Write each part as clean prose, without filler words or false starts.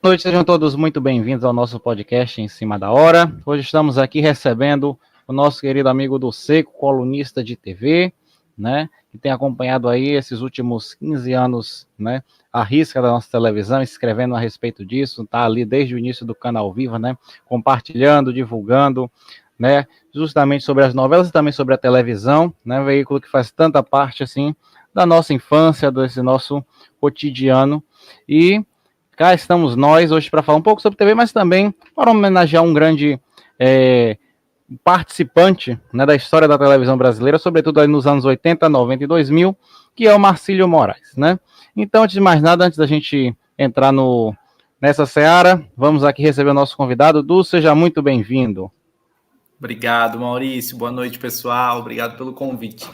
Boa noite, sejam todos muito bem-vindos ao nosso podcast Em Cima da Hora. Hoje estamos aqui recebendo o nosso querido amigo do Seco, colunista de TV, né, que tem acompanhado aí esses últimos 15 anos, né, a risca da nossa televisão, escrevendo a respeito disso, tá ali desde o início do Canal Viva, né, compartilhando, divulgando, né, justamente sobre as novelas e também sobre a televisão, né, um veículo que faz tanta parte, assim, da nossa infância, desse nosso cotidiano. E cá estamos nós hoje para falar um pouco sobre TV, mas também para homenagear um grande participante, né, da história da televisão brasileira, sobretudo aí nos anos 80, 90 e 2000, que é o Marcílio Moraes, né? Então, antes de mais nada, antes da gente entrar nessa seara, vamos aqui receber o nosso convidado. Du, seja muito bem-vindo. Obrigado, Maurício. Boa noite, pessoal. Obrigado pelo convite.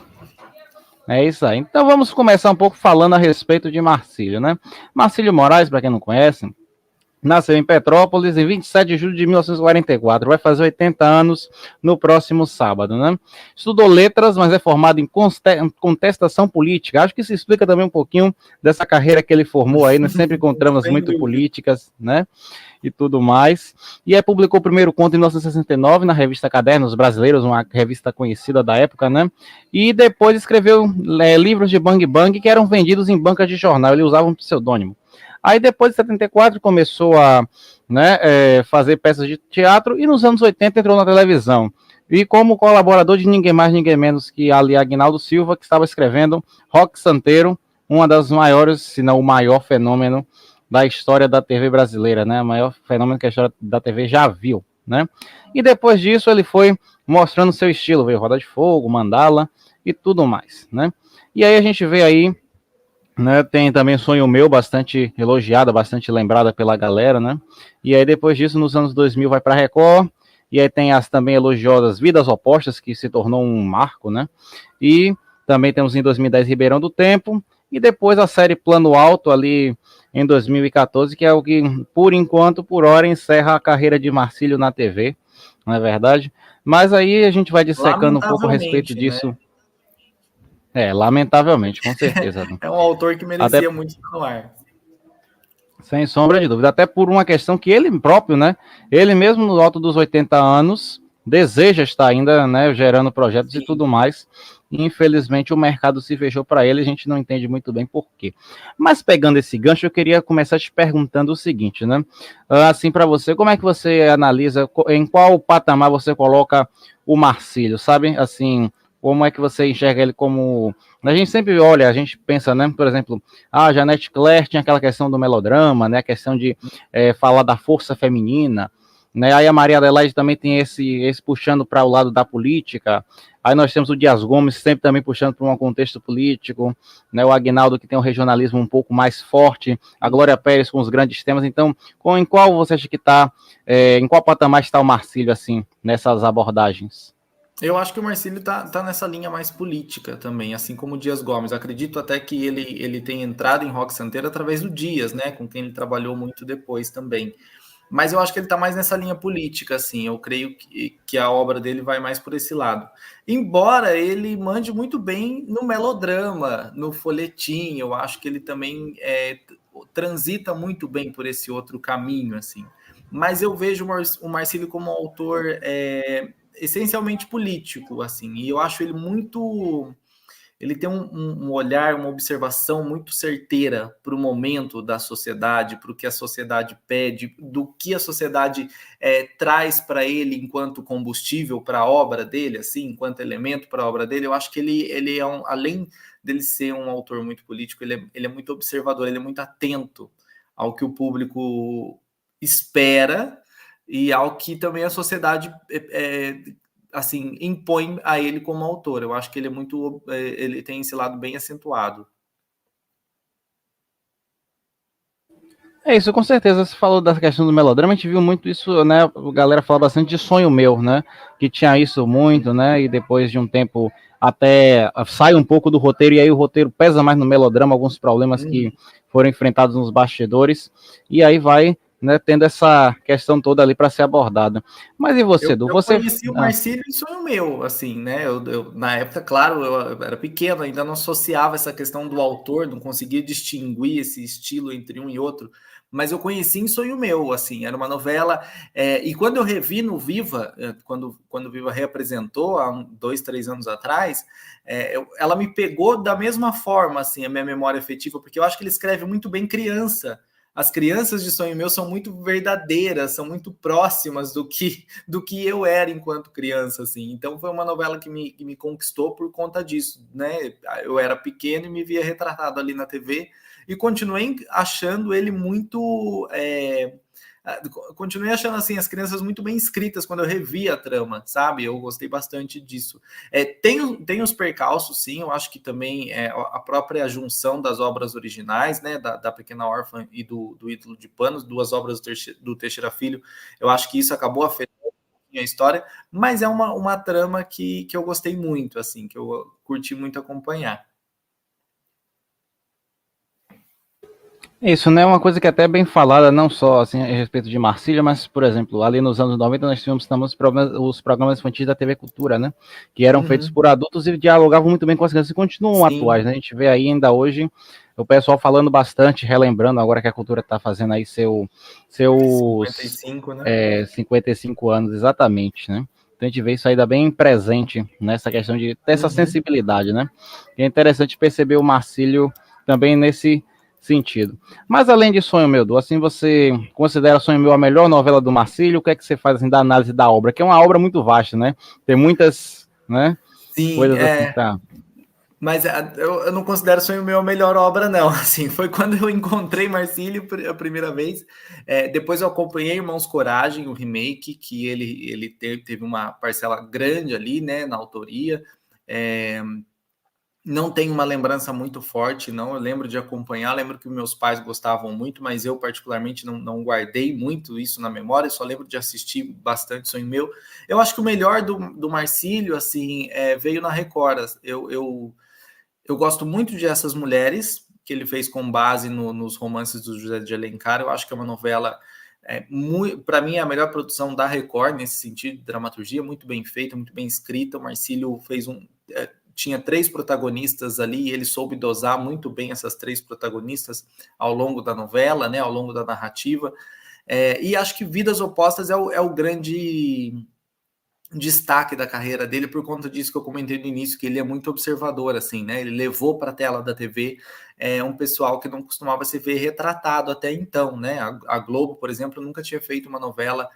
É isso aí. Então vamos começar um pouco falando a respeito de Marcílio, né? Marcílio Moraes, para quem não conhece, nasceu em Petrópolis em 27 de julho de 1944. Vai fazer 80 anos no próximo sábado, né? Estudou letras, mas é formado em contestação política. Acho que isso explica também um pouquinho dessa carreira que ele formou aí, né? Sempre com tramas muito políticas, né? E tudo mais. E aí publicou o primeiro conto em 1969 na revista Cadernos Brasileiros, uma revista conhecida da época, né? E depois escreveu livros de Bang Bang que eram vendidos em bancas de jornal. Ele usava um pseudônimo. Aí depois de 74 começou a, né, fazer peças de teatro e nos anos 80 entrou na televisão. E como colaborador de ninguém mais, ninguém menos que ali Aguinaldo Silva, que estava escrevendo Roque Santeiro, uma das maiores, se não o maior fenômeno da história da TV brasileira, né? O maior fenômeno que a história da TV já viu, né? E depois disso ele foi mostrando seu estilo, veio Roda de Fogo, Mandala e tudo mais, né? E aí a gente vê aí, né, tem também Sonho Meu, bastante elogiada, bastante lembrada pela galera, né? E aí depois disso, nos anos 2000, vai para Record, e aí tem as também elogiosas Vidas Opostas, que se tornou um marco, né? E também temos em 2010 Ribeirão do Tempo, e depois a série Plano Alto, ali em 2014, que é o que, por enquanto, por hora, encerra a carreira de Marcílio na TV, não é verdade? Mas aí a gente vai dissecando um pouco a respeito disso. Né? Lamentavelmente, com certeza. É um autor que merecia muito estar no ar. Sem sombra de dúvida, até por uma questão que ele próprio, né, ele mesmo no alto dos 80 anos, deseja estar ainda, né, gerando projetos e tudo mais, e infelizmente o mercado se fechou para ele, a gente não entende muito bem por quê. Mas pegando esse gancho, eu queria começar te perguntando o seguinte, né, assim para você, como é que você analisa, em qual patamar você coloca o Marcílio, sabe, assim, como é que você enxerga ele como... A gente sempre olha, a gente pensa, né, por exemplo, a Janete Claire tinha aquela questão do melodrama, né, a questão de falar da força feminina, né, aí a Maria Adelaide também tem esse puxando para o lado da política, aí nós temos o Dias Gomes sempre também puxando para um contexto político, né, o Aguinaldo que tem um regionalismo um pouco mais forte, a Glória Pérez com os grandes temas, então, em qual você acha que está, em qual patamar está o Marcílio, assim, nessas abordagens? Eu acho que o Marcílio tá nessa linha mais política também, assim como o Dias Gomes. Acredito até que ele tenha entrado em Roque Santeiro através do Dias, né? Com quem ele trabalhou muito depois também. Mas eu acho que ele está mais nessa linha política, assim. Eu creio que a obra dele vai mais por esse lado. Embora ele mande muito bem no melodrama, no folhetim, eu acho que ele também transita muito bem por esse outro caminho, assim. Mas eu vejo o Marcílio como um autor essencialmente político, assim. E eu acho ele muito... Ele tem um olhar, uma observação muito certeira para o momento da sociedade, para o que a sociedade pede, do que a sociedade traz para ele enquanto combustível para a obra dele, assim, enquanto elemento para a obra dele. Eu acho que ele é além dele ser um autor muito político, ele é muito observador, ele é muito atento ao que o público espera e ao que também a sociedade assim, impõe a ele como autor. Eu acho que ele é muito, ele tem esse lado bem acentuado. É isso, com certeza. Você falou da questão do melodrama, a gente viu muito isso, né? A galera fala bastante de Sonho Meu, né? Que tinha isso muito, né? E depois de um tempo até sai um pouco do roteiro, e aí o roteiro pesa mais no melodrama, alguns problemas que foram enfrentados nos bastidores, e aí vai, né, tendo essa questão toda ali para ser abordada. Mas e você, Edu? Eu conheci o Marcílio em Sonho Meu, assim, né? Na época, claro, eu era pequeno, ainda não associava essa questão do autor, não conseguia distinguir esse estilo entre um e outro. mas eu conheci em Sonho Meu, assim, era uma novela, e quando eu revi no Viva, quando o Viva reapresentou, há 2, 3 anos atrás, ela me pegou da mesma forma, assim, a minha memória afetiva, porque eu acho que ele escreve muito bem criança. As crianças de Sonho Meu são muito verdadeiras, são muito próximas do que eu era enquanto criança, assim. Então foi uma novela que me conquistou por conta disso, né? Eu era pequeno e me via retratado ali na TV e continuei achando ele muito continuei achando assim as crianças muito bem escritas quando eu revi a trama, sabe? Eu gostei bastante disso. Tem os percalços, sim. Eu acho que também a própria junção das obras originais, né, da Pequena Órfã e do Ídolo de Panos, duas obras do Teixeira Filho, eu acho que isso acabou afetando a história, mas é uma trama que eu gostei muito, assim, que eu curti muito acompanhar. Isso, né? Uma coisa que é até bem falada, não só assim, a respeito de Marcília, mas, por exemplo, ali nos anos 90 nós tínhamos também os programas infantis da TV Cultura, né? Que eram feitos por adultos e dialogavam muito bem com as crianças e continuam atuais, né? A gente vê aí ainda hoje o pessoal falando bastante, relembrando agora que a cultura está fazendo aí seus 55, né? 55 anos, exatamente, né? Então a gente vê isso aí bem presente nessa questão de ter essa sensibilidade, né? E é interessante perceber o Marcílio também nesse sentido. Mas além de Sonho Meu, assim, você considera Sonho Meu a melhor novela do Marcílio? O que é que você faz assim, da análise da obra? Que é uma obra muito vasta, né? Tem muitas, né, Sim, coisas assim pra... Mas eu não considero Sonho Meu a melhor obra, não. Assim, foi quando eu encontrei Marcílio a primeira vez. Depois eu acompanhei Irmãos Coragem, o remake, que ele teve uma parcela grande ali, né, na autoria. Não tenho uma lembrança muito forte, não. Eu lembro de acompanhar, lembro que meus pais gostavam muito, mas eu, particularmente, não guardei muito isso na memória, só lembro de assistir bastante Sonho Meu. Eu acho que o melhor do Marcílio, assim, veio na Record. Eu gosto muito de Essas Mulheres, que ele fez com base nos romances do José de Alencar. Eu acho que é uma novela, para mim, é a melhor produção da Record nesse sentido de dramaturgia, muito bem feita, muito bem escrita. O Marcílio fez tinha 3 protagonistas ali e ele soube dosar muito bem essas 3 protagonistas ao longo da novela, né, ao longo da narrativa. E acho que Vidas Opostas é o grande destaque da carreira dele por conta disso que eu comentei no início, que ele é muito observador, assim, né? Ele levou para a tela da TV um pessoal que não costumava se ver retratado até então, né? A Globo, por exemplo, nunca tinha feito uma novela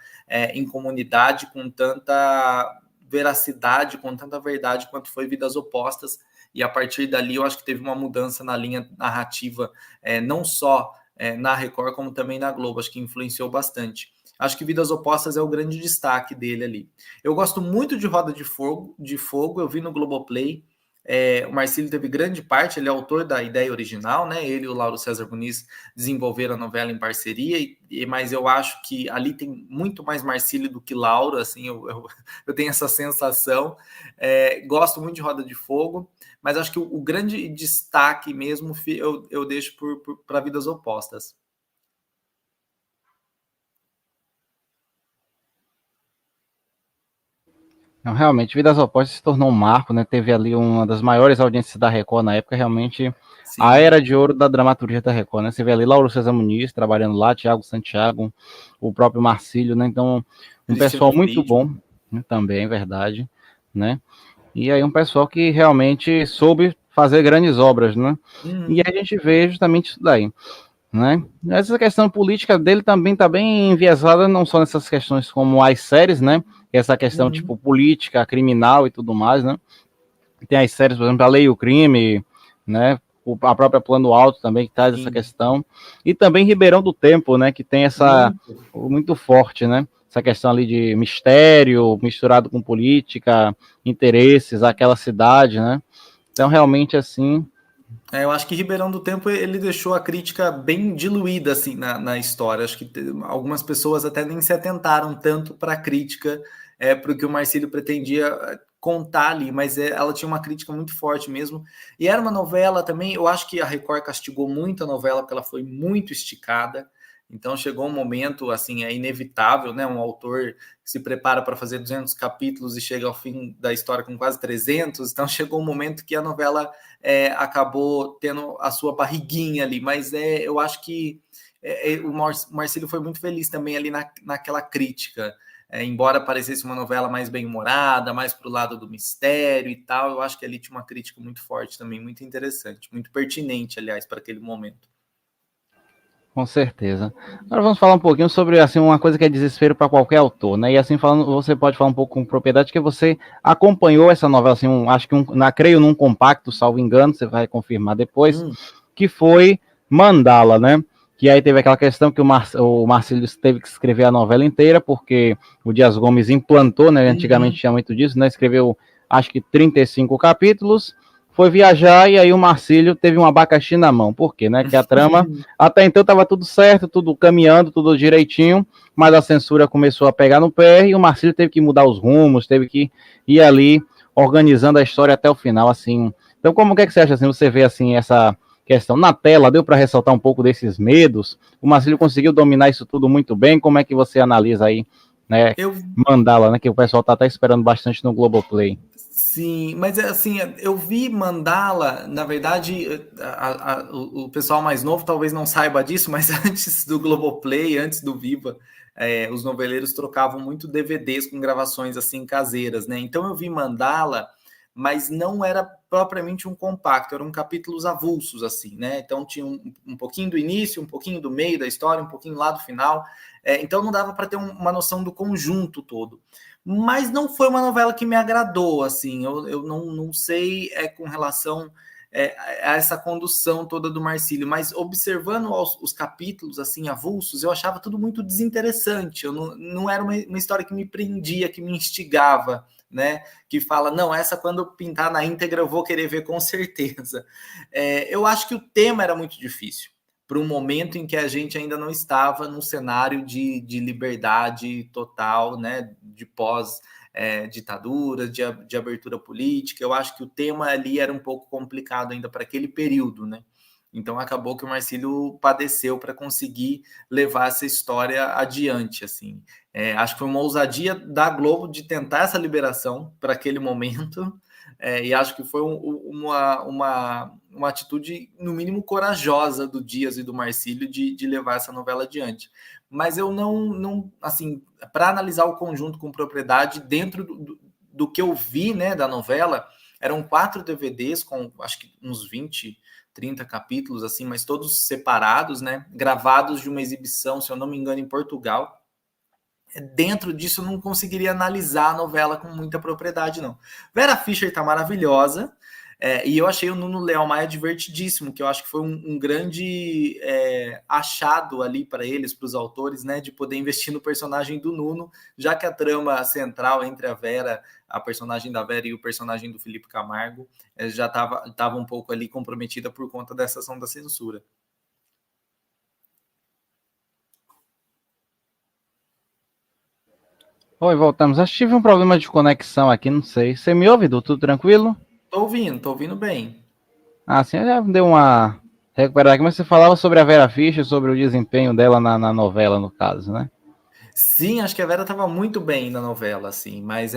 em comunidade com tanta veracidade, com tanta verdade quanto foi Vidas Opostas, e a partir dali eu acho que teve uma mudança na linha narrativa, não só na Record, como também na Globo, acho que influenciou bastante. Acho que Vidas Opostas é o grande destaque dele ali. Eu gosto muito de Roda de Fogo, eu vi no Globoplay. O Marcílio teve grande parte, ele é autor da ideia original, né? Ele e o Lauro César Muniz desenvolveram a novela em parceria, mas eu acho que ali tem muito mais Marcílio do que Lauro, assim, eu tenho essa sensação. Gosto muito de Roda de Fogo, mas acho que o grande destaque mesmo eu deixo para Vidas Opostas. Não, realmente, Vidas Opostas se tornou um marco, né? Teve ali uma das maiores audiências da Record na época, realmente a Sim. era de ouro da dramaturgia da Record, né? Você vê ali Lauro César Muniz trabalhando lá, Tiago Santiago, o próprio Marcílio, né? Então, um Cristiano pessoal muito Friedman. bom, né? Também, é verdade, né? E aí um pessoal que realmente soube fazer grandes obras, né? E a gente vê justamente isso daí, né? Essa questão política dele também está bem enviesada, não só nessas questões como as séries, né? Essa questão tipo política, criminal e tudo mais, né? Tem as séries, por exemplo, A Lei e o Crime, né? A própria Plano Alto também que traz essa questão, e também Ribeirão do Tempo, né? Que tem essa muito forte, né? Essa questão ali de mistério misturado com política, interesses, aquela cidade, né? Então realmente assim. Eu acho que Ribeirão do Tempo ele deixou a crítica bem diluída assim na história. Acho que algumas pessoas até nem se atentaram tanto para a crítica, para o que o Marcílio pretendia contar ali, mas ela tinha uma crítica muito forte mesmo. E era uma novela também, eu acho que a Record castigou muito a novela porque ela foi muito esticada. Então chegou um momento, assim, é inevitável, né? Um autor se prepara para fazer 200 capítulos e chega ao fim da história com quase 300. Então chegou um momento que a novela acabou tendo a sua barriguinha ali. Mas eu acho que o Marcílio foi muito feliz também ali naquela crítica. Embora parecesse uma novela mais bem-humorada, mais para o lado do mistério e tal, eu acho que ali tinha uma crítica muito forte também, muito interessante, muito pertinente, aliás, para aquele momento. Com certeza. Agora vamos falar um pouquinho sobre assim uma coisa que é desespero para qualquer autor, né? E assim falando, você pode falar um pouco com propriedade que você acompanhou essa novela, assim, acho que creio num compacto, salvo engano, você vai confirmar depois, que foi Mandala, né? Que aí teve aquela questão que o Marcílio teve que escrever a novela inteira, porque o Dias Gomes implantou, né? Antigamente tinha muito disso, né? Escreveu acho que 35 capítulos. Foi viajar e aí o Marcílio teve um abacaxi na mão. Por quê? Né? Que a trama, até então estava tudo certo, tudo caminhando, tudo direitinho, mas a censura começou a pegar no pé e o Marcílio teve que mudar os rumos, teve que ir ali organizando a história até o final, assim. Então, como que você acha assim? Você vê assim essa questão na tela, deu para ressaltar um pouco desses medos? O Marcílio conseguiu dominar isso tudo muito bem? Como é que você analisa aí, né? Mandala, né? Que o pessoal tá até esperando bastante no Globoplay. Sim, mas assim, eu vi Mandala, na verdade, o pessoal mais novo talvez não saiba disso, mas antes do Globoplay, antes do Viva, os noveleiros trocavam muito DVDs com gravações assim caseiras, né? Então eu vi Mandala, mas não era propriamente um compacto, eram capítulos avulsos, assim, né? Então tinha um pouquinho do início, um pouquinho do meio da história, um pouquinho lá do final, então não dava para ter uma noção do conjunto todo. Mas não foi uma novela que me agradou, assim, eu não sei com relação a essa condução toda do Marcílio, mas observando os capítulos, assim, avulsos, eu achava tudo muito desinteressante, eu não era uma história que me prendia, que me instigava, né, que fala, não, essa quando pintar na íntegra eu vou querer ver com certeza. Eu acho que o tema era muito difícil, para um momento em que a gente ainda não estava num cenário de liberdade total, né, de pós-ditadura, de abertura política. Eu acho que o tema ali era um pouco complicado ainda para aquele período, né? Então acabou que o Marcílio padeceu para conseguir levar essa história adiante, assim. Acho que foi uma ousadia da Globo de tentar essa liberação para aquele momento, e acho que foi uma atitude, no mínimo, corajosa do Dias e do Marcílio de levar essa novela adiante. Mas eu não assim, para analisar o conjunto com propriedade, dentro do que eu vi, né, da novela, eram 4 DVDs com, acho que uns 20, 30 capítulos, assim, mas todos separados, né, gravados de uma exibição, se eu não me engano, em Portugal. Dentro disso, eu não conseguiria analisar a novela com muita propriedade, não. Vera Fischer tá maravilhosa, e eu achei o Nuno Leal Maia divertidíssimo, que eu acho que foi um grande achado ali para eles, para os autores, né, de poder investir no personagem do Nuno, já que a trama central entre a Vera, a personagem da Vera e o personagem do Felipe Camargo, já estava um pouco ali comprometida por conta dessa ação da censura. Oi, voltamos. Acho que tive um problema de conexão aqui, não sei. Você me ouve, Du? Tudo tranquilo? Tô ouvindo bem. Ah, sim, já deu uma recuperada aqui, mas você falava sobre a Vera Fischer, sobre o desempenho dela na novela, no caso, né? Sim, acho que a Vera estava muito bem na novela, assim, mas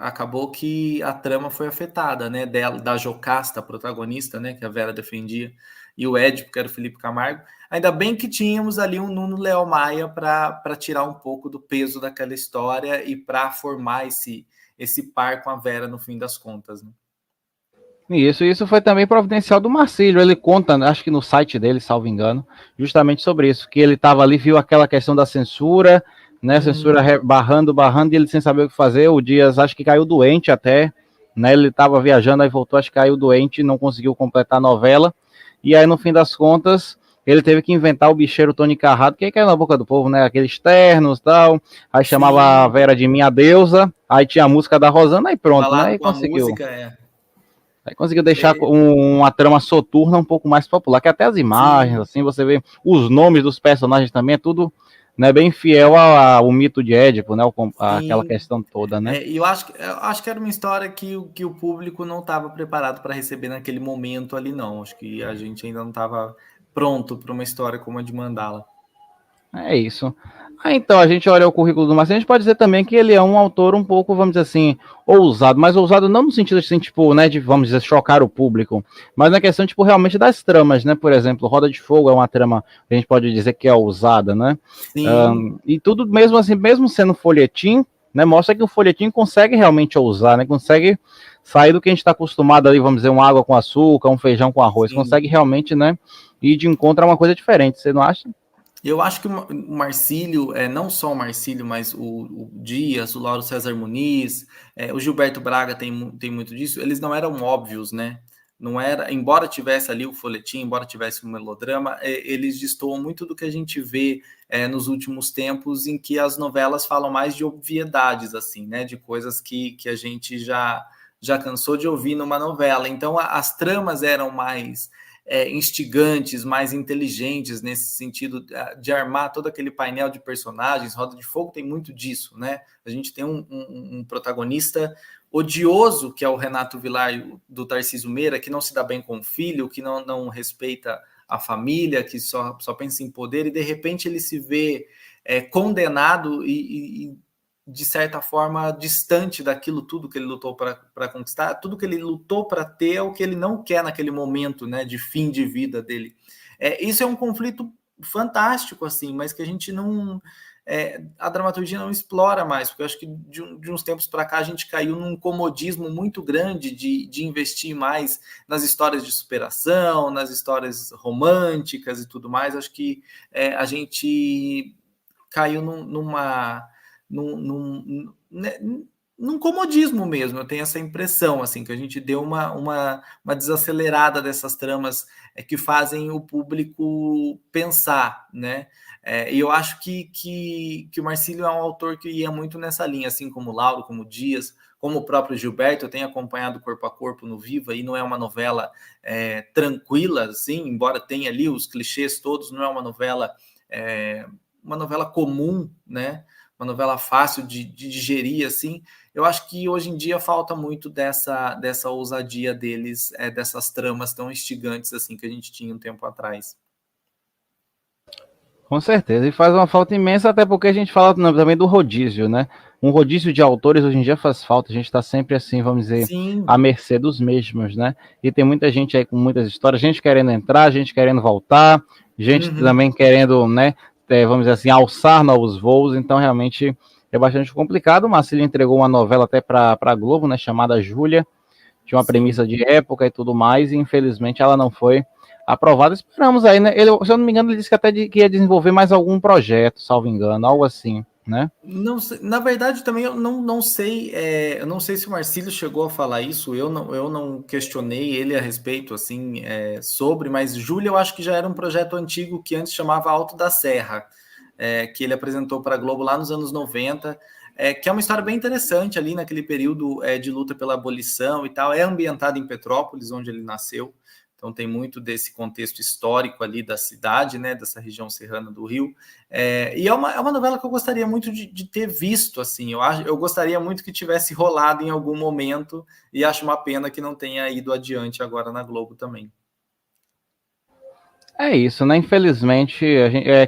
acabou que a trama foi afetada, né? Da Jocasta, a protagonista, né? Que a Vera defendia, e o Édipo, que era o Felipe Camargo. Ainda bem que tínhamos ali um Nuno Leal Maia para tirar um pouco do peso daquela história e para formar esse par com a Vera no fim das contas, né? Isso foi também providencial do Marcílio. Ele conta, acho que no site dele, salvo engano, justamente sobre isso, que ele estava ali, viu aquela questão da censura, né? Censura barrando, e ele sem saber o que fazer. O Dias, acho que caiu doente até, né? Ele estava viajando, aí voltou, acho que caiu doente, não conseguiu completar a novela. E aí, no fim das contas, ele teve que inventar o bicheiro Tony Carrado, que aí caiu na boca do povo, né? Aqueles ternos e tal. Aí chamava a Vera de minha deusa, aí tinha a música da Rosana, aí pronto, né? Falar E com a conseguiu. música. Aí conseguiu deixar uma trama soturna um pouco mais popular, que até as imagens, Sim. assim, você vê os nomes dos personagens também, é tudo, né, bem fiel ao mito de Édipo, né, aquela questão toda, né. E eu acho que era uma história que o público não estava preparado para receber naquele momento ali, não. Acho que a gente ainda não estava pronto para uma história como a de Mandala. É isso. Então, a gente olha o currículo do Marcelo, a gente pode dizer também que ele é um autor um pouco, vamos dizer assim, ousado, mas ousado não no sentido assim, tipo, né, de, vamos dizer, chocar o público, mas na questão, tipo, realmente das tramas, né, por exemplo, Roda de Fogo é uma trama que a gente pode dizer que é ousada, né, Sim, e tudo mesmo assim, mesmo sendo folhetim, né, mostra que o folhetim consegue realmente ousar, né, consegue sair do que a gente está acostumado ali, vamos dizer, uma água com açúcar, um feijão com arroz, sim. consegue realmente, né, ir de encontro a uma coisa diferente, você não acha? Eu acho que o Marcílio, não só o Marcílio, mas o Dias, o Lauro César Muniz, o Gilberto Braga tem muito disso, eles não eram óbvios, né? Não era, embora tivesse ali o folhetim, embora tivesse o melodrama, eles destoam muito do que a gente vê nos últimos tempos, em que as novelas falam mais de obviedades, assim, né? De coisas que a gente já cansou de ouvir numa novela. Então, as tramas eram mais instigantes, mais inteligentes nesse sentido de armar todo aquele painel de personagens. Roda de Fogo tem muito disso, né? A gente tem um protagonista odioso, que é o Renato Vilar do Tarcísio Meira, que não se dá bem com o filho, que não respeita a família, que só pensa em poder, e de repente ele se vê condenado e de certa forma, distante daquilo tudo que ele lutou para conquistar, tudo que ele lutou para ter é o que ele não quer naquele momento, né, de fim de vida dele. Isso é um conflito fantástico, assim, mas que a gente não. A dramaturgia não explora mais, porque eu acho que de uns tempos para cá a gente caiu num comodismo muito grande de investir mais nas histórias de superação, nas histórias românticas e tudo mais. Acho que a gente caiu né, num comodismo mesmo. Eu tenho essa impressão, assim, que a gente deu uma desacelerada dessas tramas que fazem o público pensar, né? E eu acho que o Marcílio é um autor que ia muito nessa linha, assim como o Lauro, como o Dias, como o próprio Gilberto. Eu tenho acompanhado Corpo a Corpo no Viva, e não é uma novela tranquila, assim, embora tenha ali os clichês todos, não é uma novela comum, né? Uma novela fácil de digerir, assim. Eu acho que hoje em dia falta muito dessa ousadia deles, dessas tramas tão instigantes assim que a gente tinha um tempo atrás. Com certeza, e faz uma falta imensa, até porque a gente fala também do rodízio, né? Um rodízio de autores hoje em dia faz falta, a gente está sempre assim, vamos dizer, à Sim. mercê dos mesmos, né? E tem muita gente aí com muitas histórias, gente querendo entrar, gente querendo voltar, gente Uhum. também querendo, né, vamos dizer assim, alçar novos voos, então realmente é bastante complicado. O Marcílio entregou uma novela até para a Globo, né, chamada Júlia, tinha uma Sim. premissa de época e tudo mais, e infelizmente ela não foi aprovada. Esperamos aí, né? Ele, se eu não me engano, ele disse que até que ia desenvolver mais algum projeto, salvo engano, algo assim, né? Não sei, na verdade, também eu não sei, eu não sei se o Marcílio chegou a falar isso, eu não questionei ele a respeito, assim, sobre, mas Júlia eu acho que já era um projeto antigo que antes chamava Alto da Serra, que ele apresentou para a Globo lá nos anos 90, que é uma história bem interessante ali naquele período de luta pela abolição e tal, é ambientado em Petrópolis, onde ele nasceu, então tem muito desse contexto histórico ali da cidade, né, dessa região serrana do Rio, e é uma novela que eu gostaria muito de ter visto, assim, eu gostaria muito que tivesse rolado em algum momento, e acho uma pena que não tenha ido adiante agora na Globo também. É isso, né? Infelizmente,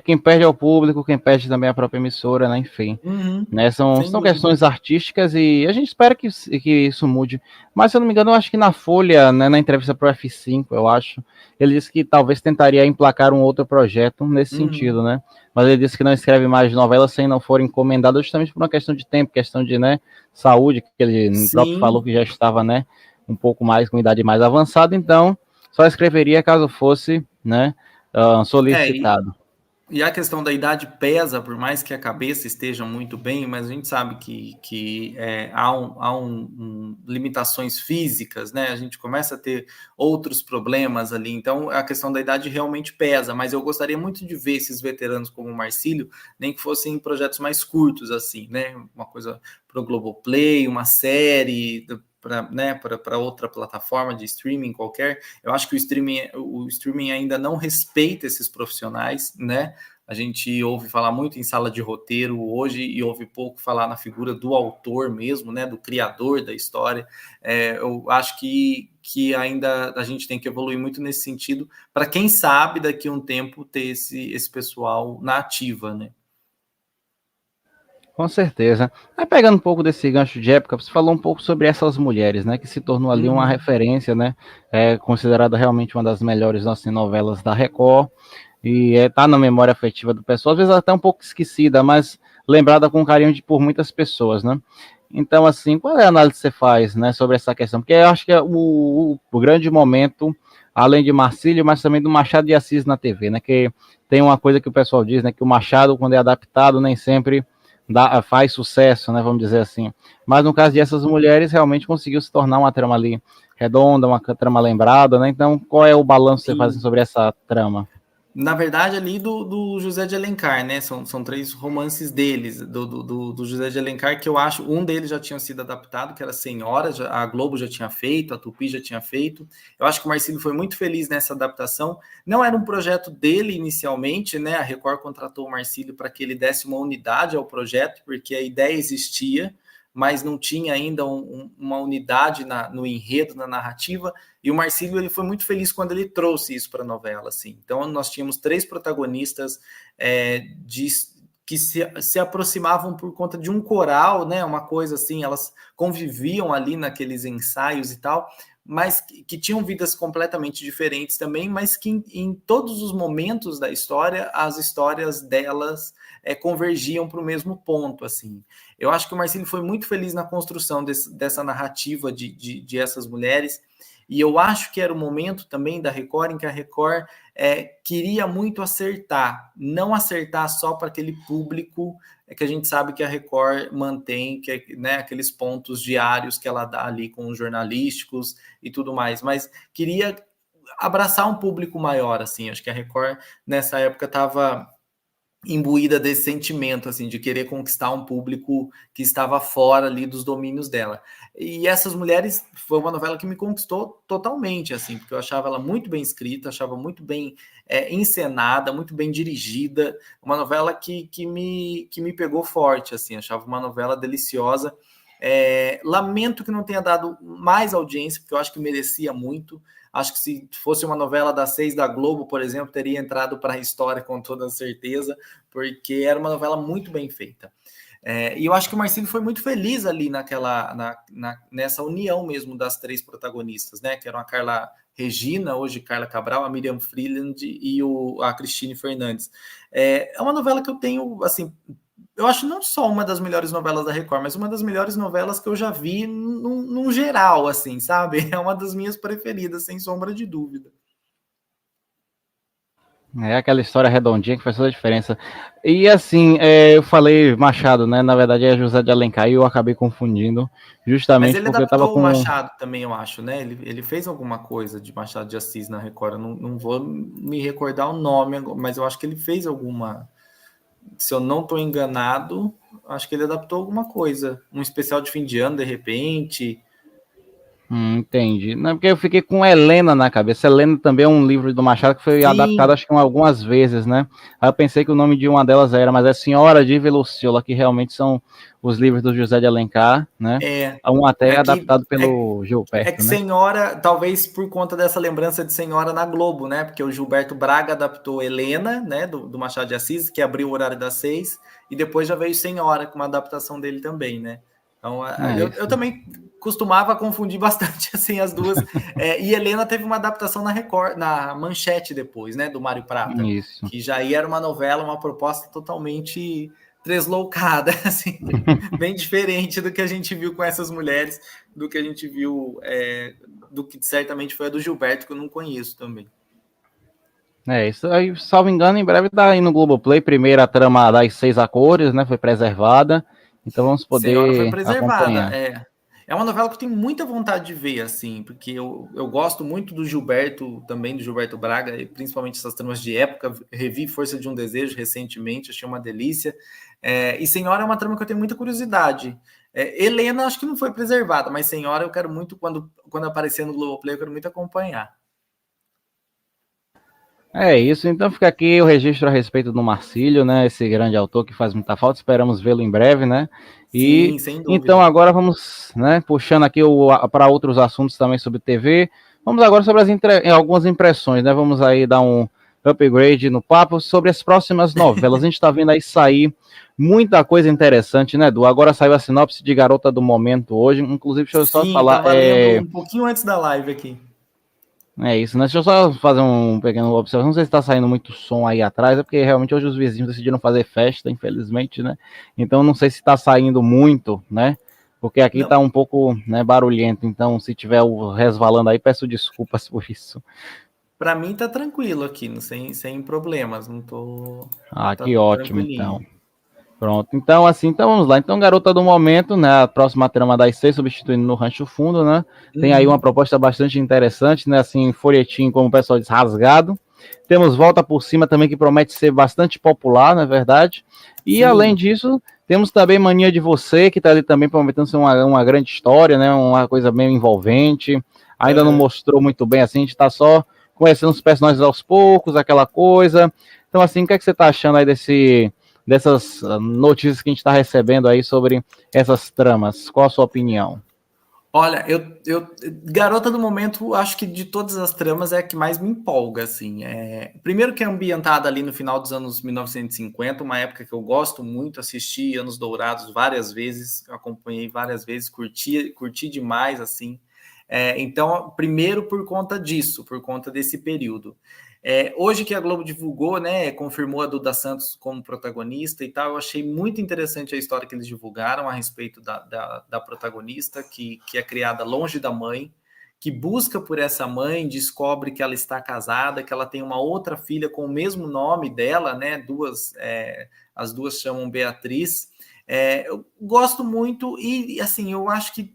quem perde é o público, quem perde também é a própria emissora, né? Enfim. Uhum, Né? São, sem são dúvida. questões artísticas e a gente espera que isso mude. Mas, se eu não me engano, eu acho que na Folha, né, na entrevista para o F5, eu acho, ele disse que talvez tentaria emplacar um outro projeto nesse Uhum. sentido, né? Mas ele disse que não escreve mais novelas sem não for encomendado, justamente por uma questão de tempo, questão de, né, saúde, que ele próprio falou Sim, que já estava, né, um pouco mais, com idade mais avançada, então só escreveria caso fosse, né, e solicitado. a questão da idade pesa, por mais que a cabeça esteja muito bem, mas a gente sabe que há limitações físicas, né? A gente começa a ter outros problemas ali, então a questão da idade realmente pesa, mas eu gostaria muito de ver esses veteranos como o Marcílio, nem que fossem projetos mais curtos, assim, né? Uma coisa para o Globoplay, uma série para, né, para outra plataforma de streaming qualquer. Eu acho que o streaming ainda não respeita esses profissionais, né? A gente ouve falar muito em sala de roteiro hoje e ouve pouco falar na figura do autor mesmo, né? Do criador da história. Eu acho que ainda a gente tem que evoluir muito nesse sentido, para quem sabe daqui a um tempo ter esse pessoal na ativa, né? Com certeza. Aí pegando um pouco desse gancho de época, você falou um pouco sobre essas mulheres, né, que se tornou ali uma Uhum. referência, né, considerada realmente uma das melhores assim, novelas da Record, e tá na memória afetiva do pessoal, às vezes até um pouco esquecida, mas lembrada com carinho por muitas pessoas, né. Então, assim, qual é a análise que você faz, né, sobre essa questão? Porque eu acho que é o grande momento, além de Marcílio, mas também do Machado de Assis na TV, né, que tem uma coisa que o pessoal diz, né, que o Machado, quando é adaptado, nem sempre faz sucesso, né, vamos dizer assim. Mas no caso dessas mulheres, realmente conseguiu se tornar uma trama ali redonda, uma trama lembrada, né? Então, qual é o balanço que você faz Sim. sobre essa trama? Na verdade, ali do José de Alencar, né? São três romances deles, do José de Alencar, que eu acho, um deles já tinha sido adaptado, que era Senhora, a Globo já tinha feito, a Tupi já tinha feito. Eu acho que o Marcílio foi muito feliz nessa adaptação. Não era um projeto dele inicialmente, né? A Record contratou o Marcílio para que ele desse uma unidade ao projeto, porque a ideia existia, mas não tinha ainda uma unidade no enredo, na narrativa. E o Marcílio ele foi muito feliz quando ele trouxe isso para a novela. Assim. Então, nós tínhamos três protagonistas que se aproximavam por conta de um coral, né? Uma coisa assim, elas conviviam ali naqueles ensaios e tal, mas que tinham vidas completamente diferentes também, mas que em todos os momentos da história, as histórias delas convergiam para o mesmo ponto. Assim. Eu acho que o Marcílio foi muito feliz na construção dessa narrativa de essas mulheres. E eu acho que era o momento também da Record em que a Record queria muito acertar, não acertar só para aquele público que a gente sabe que a Record mantém, que é, né, aqueles pontos diários que ela dá ali com os jornalísticos e tudo mais, mas queria abraçar um público maior, assim, acho que a Record nessa época estava imbuída desse sentimento, assim, de querer conquistar um público que estava fora ali dos domínios dela. E Essas Mulheres foi uma novela que me conquistou totalmente, assim, porque eu achava ela muito bem escrita, achava muito bem encenada, muito bem dirigida, uma novela que me pegou forte, assim, achava uma novela deliciosa. Lamento que não tenha dado mais audiência, porque eu acho que merecia muito. Acho que se fosse uma novela das 6 da Globo, por exemplo, teria entrado para a história com toda certeza, porque era uma novela muito bem feita. E eu acho que o Marcílio foi muito feliz ali nessa união mesmo das três protagonistas, né? Que eram a Carla Regina, hoje Carla Cabral, a Miriam Freeland e a Cristine Fernandes. É uma novela que eu tenho, assim, eu acho não só uma das melhores novelas da Record, mas uma das melhores novelas que eu já vi num geral, assim, sabe? É uma das minhas preferidas, sem sombra de dúvida. É aquela história redondinha que faz toda a diferença. E assim, eu falei Machado, né? Na verdade é José de Alencar e eu acabei confundindo, Mas justamente ele porque eu tava adaptou o com. Machado também, eu acho, né? Ele fez alguma coisa de Machado de Assis na Record. Eu não vou me recordar o nome, mas eu acho que ele fez alguma. Se eu não estou enganado, acho que ele adaptou alguma coisa. Um especial de fim de ano, de repente. Entendi. Não, porque eu fiquei com Helena na cabeça. Helena também é um livro do Machado que foi adaptado, Sim, acho que algumas vezes, né? Aí eu pensei que o nome de uma delas era, mas é Senhora de Velocciola, que realmente são os livros do José de Alencar, né? é. Um até É que, adaptado é, pelo é Gilberto, que né? Senhora, talvez por conta dessa lembrança de Senhora na Globo, né? Porque o Gilberto Braga adaptou Helena, né? Do Machado de Assis, que abriu o horário das 6, e depois já veio Senhora, com uma adaptação dele também, né? Então, É eu isso. também costumava confundir bastante assim as duas. E Helena teve uma adaptação na Record, na Manchete depois, né? Do Mário Prata, Isso. que já era uma novela, uma proposta totalmente tresloucada, assim, bem diferente do que a gente viu com essas mulheres, do que a gente viu, do que certamente foi a do Gilberto, que eu não conheço também. É isso aí, salvo engano, em breve tá aí no Globoplay, primeira trama das 6 cores, né? Foi preservada. Então vamos Senhora foi poder preservada, acompanhar. É uma novela que eu tenho muita vontade de ver, assim, porque eu gosto muito do Gilberto, também do Gilberto Braga, e principalmente essas tramas de época. Revi Força de um Desejo recentemente, achei uma delícia. E Senhora é uma trama que eu tenho muita curiosidade. Helena acho que não foi preservada, mas Senhora eu quero muito, quando aparecer no Globoplay, eu quero muito acompanhar. É isso, então fica aqui o registro a respeito do Marcílio, né? Esse grande autor que faz muita falta, esperamos vê-lo em breve, né? E Sim, sem então dúvida. agora vamos, né, puxando aqui para outros assuntos também sobre TV. Vamos agora sobre algumas impressões, né? Vamos aí dar um upgrade no papo sobre as próximas novelas. A gente está vendo aí sair Muita coisa interessante, né, Edu? Agora saiu a sinopse de Garota do Momento hoje, inclusive, deixa eu só Sim, falar, tava lendo um pouquinho antes da live aqui. é isso, né? Deixa eu só fazer um pequeno observação. Não sei se está saindo muito som aí atrás, é porque realmente hoje os vizinhos decidiram fazer festa, infelizmente, né? Então não sei se está saindo muito, né? Porque aqui Não, está um pouco, né, barulhento. Então, se tiver resvalando aí, peço desculpas por isso. para mim tá tranquilo aqui, sem problemas, não tô. Ah, Tá que ótimo, então. tranquilinho. Pronto, então assim, então vamos lá. Então, Garota do Momento, né? A próxima trama das seis, substituindo no Rancho Fundo, né? Tem aí uma Uhum. proposta bastante interessante, né? Assim, folhetim, como o pessoal diz, rasgado. Temos Volta por Cima também, que promete ser bastante popular, não é verdade? E além Sim, disso, temos também Mania de Você, que está ali também prometendo ser uma grande história, né? Uma coisa meio envolvente. Ainda não aham. mostrou muito bem assim, a gente está só conhecendo os personagens aos poucos, aquela coisa. Então, assim, o que é que você está achando aí dessas notícias que a gente está recebendo aí sobre essas tramas? Qual a sua opinião? Olha, Garota do Momento, acho que de todas as tramas é a que mais me empolga, assim. Primeiro que é ambientada ali no final dos anos 1950, uma época que eu gosto muito, assisti Anos Dourados várias vezes, acompanhei várias vezes, curti demais, assim. Então, primeiro por conta disso, por conta desse período. Hoje que a Globo divulgou, né, confirmou a Duda Santos como protagonista e tal, eu achei muito interessante a história que eles divulgaram a respeito da protagonista, que é criada longe da mãe, que busca por essa mãe, descobre que ela está casada, que ela tem uma outra filha com o mesmo nome dela, né, as duas chamam Beatriz. Eu gosto muito e, assim, eu acho que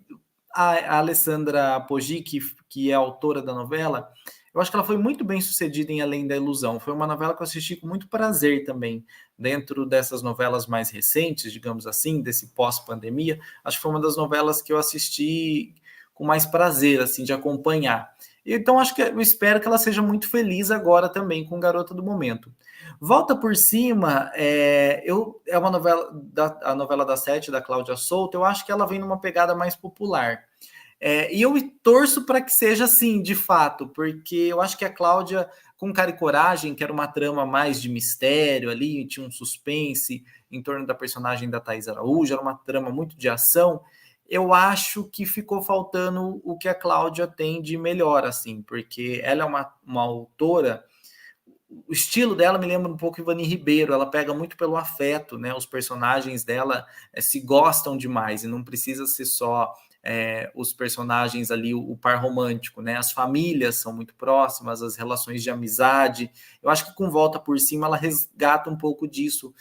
a Alessandra Poggi, que é a autora da novela, eu acho que ela foi muito bem sucedida em Além da Ilusão. Foi uma novela que eu assisti com muito prazer também, dentro dessas novelas mais recentes, digamos assim, desse pós-pandemia. Acho que foi uma das novelas que eu assisti com mais prazer, assim, de acompanhar. Então, acho que eu espero que ela seja muito feliz agora também com Garota do Momento. Volta por Cima é uma novela, a novela da Sete, da Cláudia Souto, eu acho que ela vem numa pegada mais popular. E eu torço para que seja assim, de fato, porque eu acho que a Cláudia, com Cara e Coragem, que era uma trama mais de mistério ali, tinha um suspense em torno da personagem da Thaís Araújo, era uma trama muito de ação. Eu acho que ficou faltando o que a Cláudia tem de melhor, assim, porque ela é uma autora. O estilo dela me lembra um pouco Ivani Ribeiro, ela pega muito pelo afeto, né? Os personagens dela se gostam demais e não precisa ser só os personagens ali, o par romântico, né? As famílias são muito próximas, as relações de amizade. Eu acho que com Volta por Cima ela resgata um pouco disso,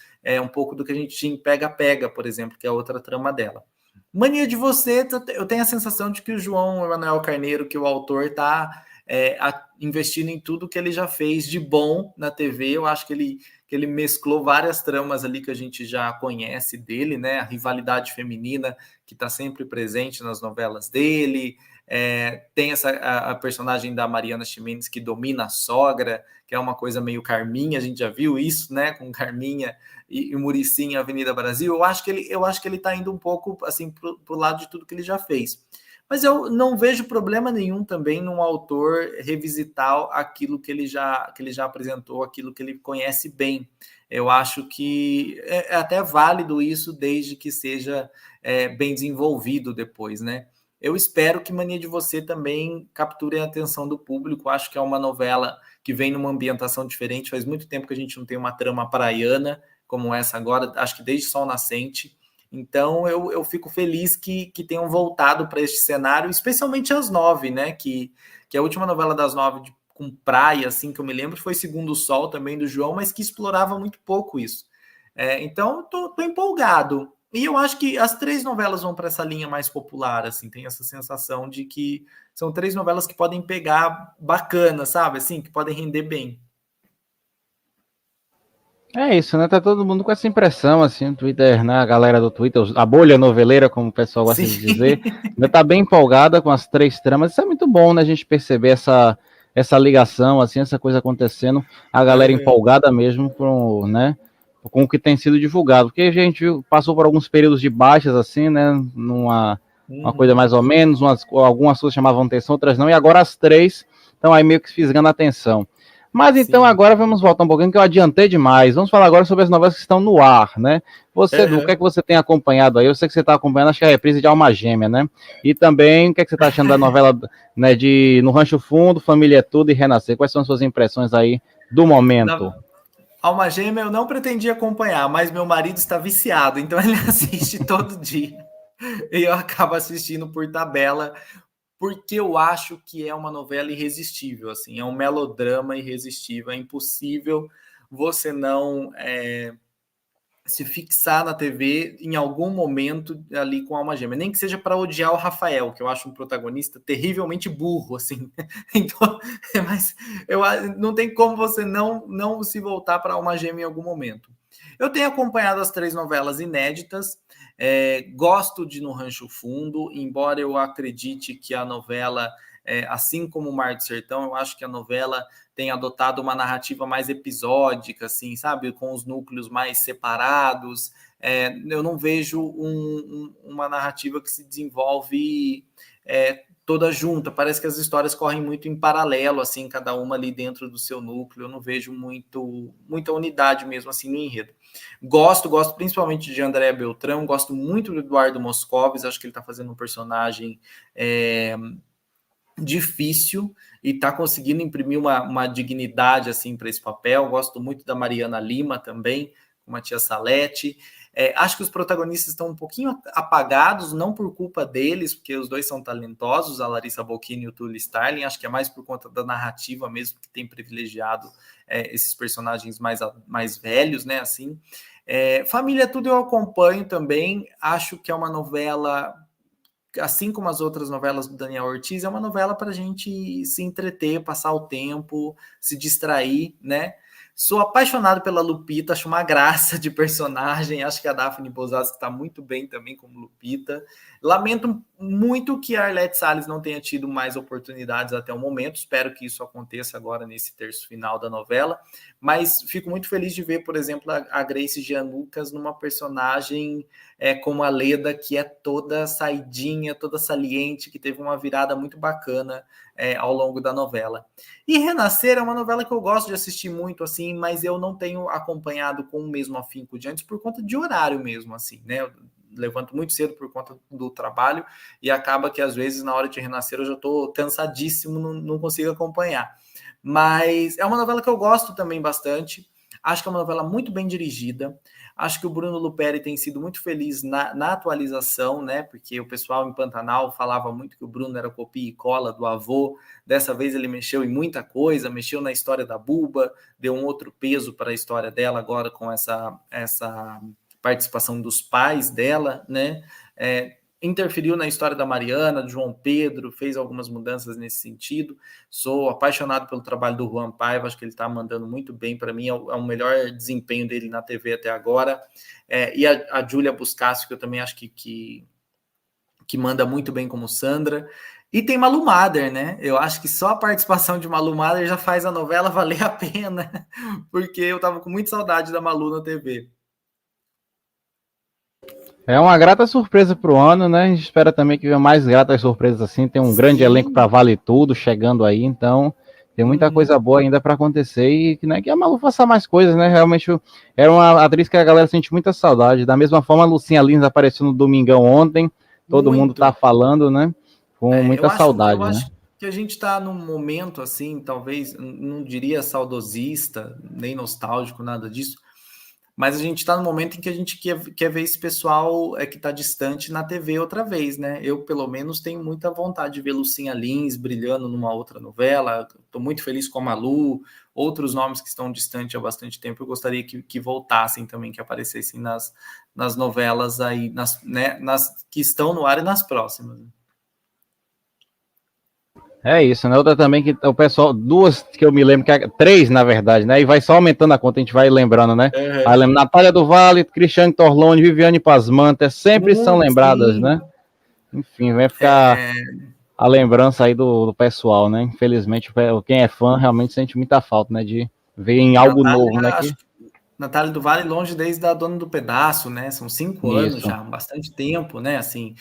um pouco do que a gente tinha em Pega Pega, por exemplo, que é outra trama dela. Mania de Você, eu tenho a sensação de que o João Emanuel Carneiro, que é o autor, está investindo em tudo que ele já fez de bom na TV. Eu acho que ele mesclou várias tramas ali que a gente já conhece dele, né? A rivalidade feminina que está sempre presente nas novelas dele. Tem a personagem da Mariana Ximenes que domina a sogra, que é uma coisa meio Carminha, a gente já viu isso, né? Com Carminha e Muricy em Avenida Brasil. Eu acho que ele está indo um pouco assim para o lado de tudo que ele já fez. Mas eu não vejo problema nenhum também num autor revisitar aquilo que ele já apresentou, aquilo que ele conhece bem. Eu acho que é até válido isso, desde que seja bem desenvolvido depois, né? Eu espero que Mania de Você também capture a atenção do público. Acho que é uma novela que vem numa ambientação diferente. Faz muito tempo que a gente não tem uma trama praiana como essa agora, acho que desde Sol Nascente. Então eu fico feliz que tenham voltado para este cenário, especialmente as nove, né? Que a última novela das nove com praia, assim, que eu me lembro, foi Segundo o Sol também do João, mas que explorava muito pouco isso. Então tô empolgado. E eu acho que as três novelas vão para essa linha mais popular, assim, tem essa sensação de que são três novelas que podem pegar bacana, sabe? Assim, que podem render bem. É isso, né? Tá todo mundo com essa impressão, assim, no Twitter, né? A galera do Twitter, a bolha noveleira, como o pessoal gosta Sim. de dizer, ainda tá bem empolgada com as três tramas. Isso é muito bom, né? A gente perceber essa ligação, assim, essa coisa acontecendo, a galera Uhum. empolgada mesmo né? Com o que tem sido divulgado. Porque a gente passou por alguns períodos de baixas, assim, né? Uma coisa Uhum. mais ou menos, algumas coisas chamavam atenção, outras não, e agora as três estão aí meio que fisgando a atenção. Mas então Sim. agora vamos voltar um pouquinho, que eu adiantei demais. Vamos falar agora sobre as novelas que estão no ar, né? Você, Edu, o que é Uhum. que você tem acompanhado aí? Eu sei que você está acompanhando, acho que é a reprise de Alma Gêmea, né? E também, o que é que você está achando da novela, né, de No Rancho Fundo, Família é Tudo e Renascer? Quais são as suas impressões aí do momento? Da Alma Gêmea eu não pretendi acompanhar, mas meu marido está viciado, então ele assiste todo dia. E eu acabo assistindo por tabela, porque eu acho que é uma novela irresistível, assim, é um melodrama irresistível, é impossível você não se fixar na TV em algum momento ali com a Alma Gêmea, nem que seja para odiar o Rafael, que eu acho um protagonista terrivelmente burro, assim. Então, mas eu não tem como você não se voltar para a Alma Gêmea em algum momento. Eu tenho acompanhado as 3 novelas inéditas, gosto de No Rancho Fundo, embora eu acredite que a novela, assim como o Mar do Sertão, eu acho que a novela tem adotado uma narrativa mais episódica, assim, sabe, com os núcleos mais separados. Eu não vejo uma narrativa que se desenvolve toda junta. Parece que as histórias correm muito em paralelo, assim, cada uma ali dentro do seu núcleo. Eu não vejo muita unidade mesmo assim no enredo. Gosto principalmente de Andréa Beltrão, gosto muito do Eduardo Moscovis, acho que ele está fazendo um personagem difícil e está conseguindo imprimir uma dignidade assim para esse papel. Gosto muito da Mariana Lima também, com a Tia Salete. Acho que os protagonistas estão um pouquinho apagados, não por culpa deles, porque os dois são talentosos, a Larissa Bocchini e o Tully Starling. Acho que é mais por conta da narrativa mesmo, que tem privilegiado esses personagens mais velhos, né? Assim. Família Tudo eu acompanho também. Acho que é uma novela, assim como as outras novelas do Daniel Ortiz, é uma novela para a gente se entreter, passar o tempo, se distrair, né? Sou apaixonado pela Lupita, acho uma graça de personagem, acho que a Daphne Bozassi está muito bem também como Lupita. Lamento muito que a Arlete Salles não tenha tido mais oportunidades até o momento, espero que isso aconteça agora nesse terço final da novela, mas fico muito feliz de ver, por exemplo, a Grace Gianlucas numa personagem como a Leda, que é toda saidinha, toda saliente, que teve uma virada muito bacana ao longo da novela. E Renascer é uma novela que eu gosto de assistir muito, assim, mas eu não tenho acompanhado com o mesmo afinco de antes por conta de horário mesmo, assim, né? Eu levanto muito cedo por conta do trabalho e acaba que às vezes na hora de Renascer eu já estou cansadíssimo, não consigo acompanhar. Mas é uma novela que eu gosto também bastante. Acho que é uma novela muito bem dirigida. Acho que o Bruno Luperi tem sido muito feliz na atualização, né? Porque o pessoal em Pantanal falava muito que o Bruno era copia e cola do avô. Dessa vez ele mexeu em muita coisa, mexeu na história da Buba, deu um outro peso para a história dela agora com essa participação dos pais dela, né? Interferiu na história da Mariana, do João Pedro, fez algumas mudanças nesse sentido. Sou apaixonado pelo trabalho do Juan Paiva, acho que ele está mandando muito bem. Para mim, é o melhor desempenho dele na TV até agora. E a Júlia Buscassi, que eu também acho que manda muito bem como Sandra. E tem Malu Mader, né? Eu acho que só a participação de Malu Mader já faz a novela valer a pena, porque eu estava com muita saudade da Malu na TV. É uma grata surpresa para o ano, né? A gente espera também que venha mais gratas surpresas assim. Tem um grande elenco para Sim. Vale Tudo chegando aí, então tem muita coisa boa ainda para acontecer e né, que a Malu faça mais coisas, né? Realmente era uma atriz que a galera sente muita saudade. Da mesma forma, a Lucinha Lins apareceu no Domingão ontem, todo mundo tá Muito. falando, né? Com Eu muita acho, saudade, eu né? acho que a gente está num momento assim, talvez, não diria saudosista, nem nostálgico, nada disso, mas a gente está no momento em que a gente quer ver esse pessoal que está distante na TV outra vez, né? Eu, pelo menos, tenho muita vontade de ver Lucinha Lins brilhando numa outra novela. Estou muito feliz com a Malu, outros nomes que estão distantes há bastante tempo. Eu gostaria que voltassem também, que aparecessem nas novelas aí, nas que estão no ar e nas próximas. É isso, né? Outra também que o pessoal, duas que eu me lembro, três na verdade, né? E vai só aumentando a conta, a gente vai lembrando, né? Aí Uhum. lembro, Natália do Vale, Cristiane Torlone, Viviane Pasmanta, sempre são Muito, lembradas, sim. né? Enfim, vai ficar a lembrança aí do pessoal, né? Infelizmente, quem é fã realmente sente muita falta, né? De ver em algo novo, né? Acho que Natália do Vale longe desde a Dona do Pedaço, né? São 5 anos Isso. já, bastante tempo, né? Assim,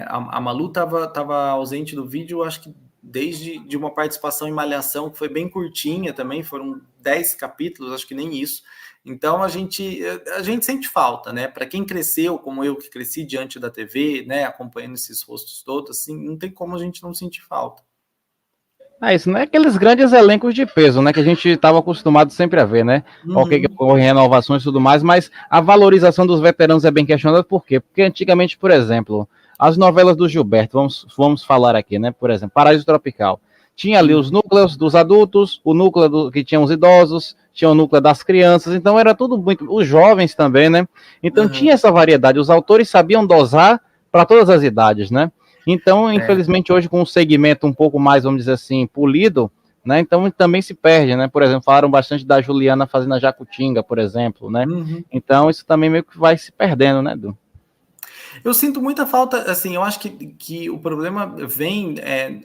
a Malu tava ausente do vídeo, acho que desde de uma participação em Malhação, que foi bem curtinha também, foram 10 capítulos, acho que nem isso. Então a gente sente falta, né? Para quem cresceu, como eu que cresci diante da TV, né, acompanhando esses rostos todos, assim, não tem como a gente não sentir falta. Isso não é aqueles grandes elencos de peso, né, que a gente estava acostumado sempre a ver, né? Ok, que ocorrem renovações e tudo mais, mas a valorização dos veteranos é bem questionada, por quê? Porque antigamente, por exemplo, as novelas do Gilberto, vamos falar aqui, né? Por exemplo, Paraíso Tropical. Tinha ali os núcleos dos adultos, o núcleo que tinha os idosos, tinha o núcleo das crianças, então era tudo muito. Os jovens também, né? Então tinha essa variedade, os autores sabiam dosar para todas as idades, né? Então, infelizmente, hoje com um segmento um pouco mais, vamos dizer assim, polido, né? Então também se perde, né? Por exemplo, falaram bastante da Juliana fazendo a Jacutinga, por exemplo, né? Então isso também meio que vai se perdendo, né, Edu? Eu sinto muita falta, assim, eu acho que o problema vem,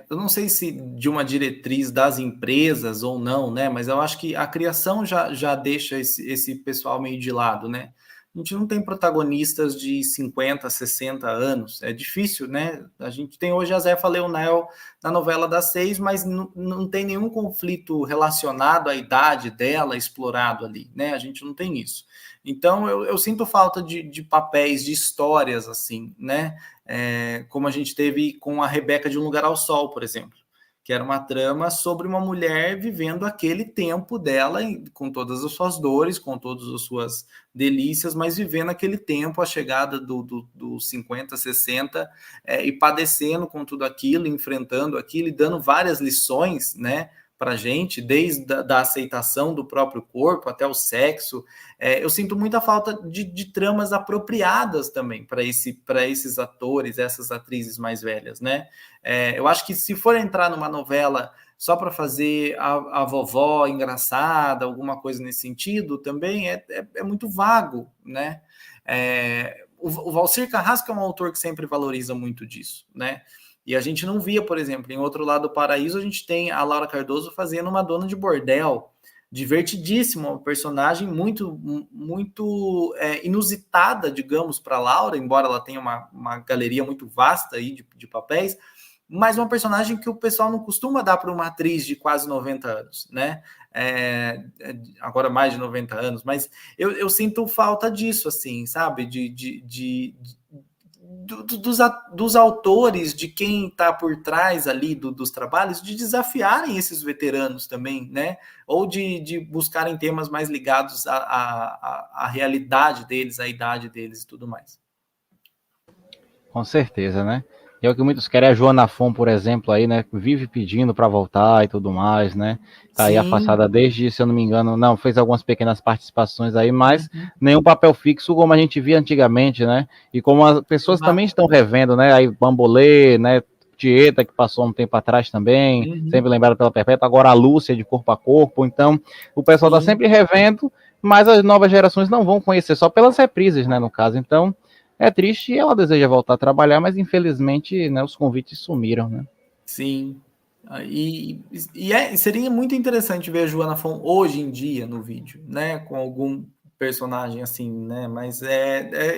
eu não sei se de uma diretriz das empresas ou não, né? Mas eu acho que a criação já deixa esse pessoal meio de lado, né? A gente não tem protagonistas de 50, 60 anos, é difícil, né? A gente tem hoje a Zefa Leonel na novela das 6, mas não tem nenhum conflito relacionado à idade dela explorado ali, né? A gente não tem isso. Então, eu sinto falta de papéis, de histórias, assim, né? Como a gente teve com a Rebeca de Um Lugar ao Sol, por exemplo, que era uma trama sobre uma mulher vivendo aquele tempo dela, com todas as suas dores, com todas as suas delícias, mas vivendo aquele tempo, a chegada dos 50, 60, e padecendo com tudo aquilo, enfrentando aquilo e dando várias lições, né? Para a gente, desde da aceitação do próprio corpo até o sexo. Eu sinto muita falta de tramas apropriadas também para esses atores, essas atrizes mais velhas, né? Eu acho que se for entrar numa novela só para fazer a vovó engraçada, alguma coisa nesse sentido, também é muito vago, né? O Valcir Carrasco é um autor que sempre valoriza muito disso, né? E a gente não via, por exemplo, em Outro Lado do Paraíso, a gente tem a Laura Cardoso fazendo uma dona de bordel, divertidíssima, uma personagem muito, muito inusitada, digamos, para a Laura, embora ela tenha uma galeria muito vasta aí de papéis, mas uma personagem que o pessoal não costuma dar para uma atriz de quase 90 anos, né? Agora mais de 90 anos, mas eu sinto falta disso, assim, sabe? Dos autores, de quem está por trás ali dos trabalhos, de desafiarem esses veteranos também, né? Ou de buscarem temas mais ligados à realidade deles, à idade deles e tudo mais. Com certeza, né? E é o que muitos querem. A Joana Fon, por exemplo, aí, né? Vive pedindo para voltar e tudo mais, né? Tá aí afastada desde, se eu não me engano, não, fez algumas pequenas participações aí, mas nenhum papel fixo como a gente via antigamente, né? E como as pessoas também estão revendo, né? Aí Bambolê, né? Tieta, que passou um tempo atrás também, sempre lembrada pela Perpétua, agora a Lúcia de Corpo a Corpo. Então, o pessoal tá sempre revendo, mas as novas gerações não vão conhecer só pelas reprises, né? No caso, então. É triste e ela deseja voltar a trabalhar, mas infelizmente, né, os convites sumiram, né? Sim. Seria muito interessante ver a Joana Fon hoje em dia no vídeo, né? Com algum personagem assim, né? Mas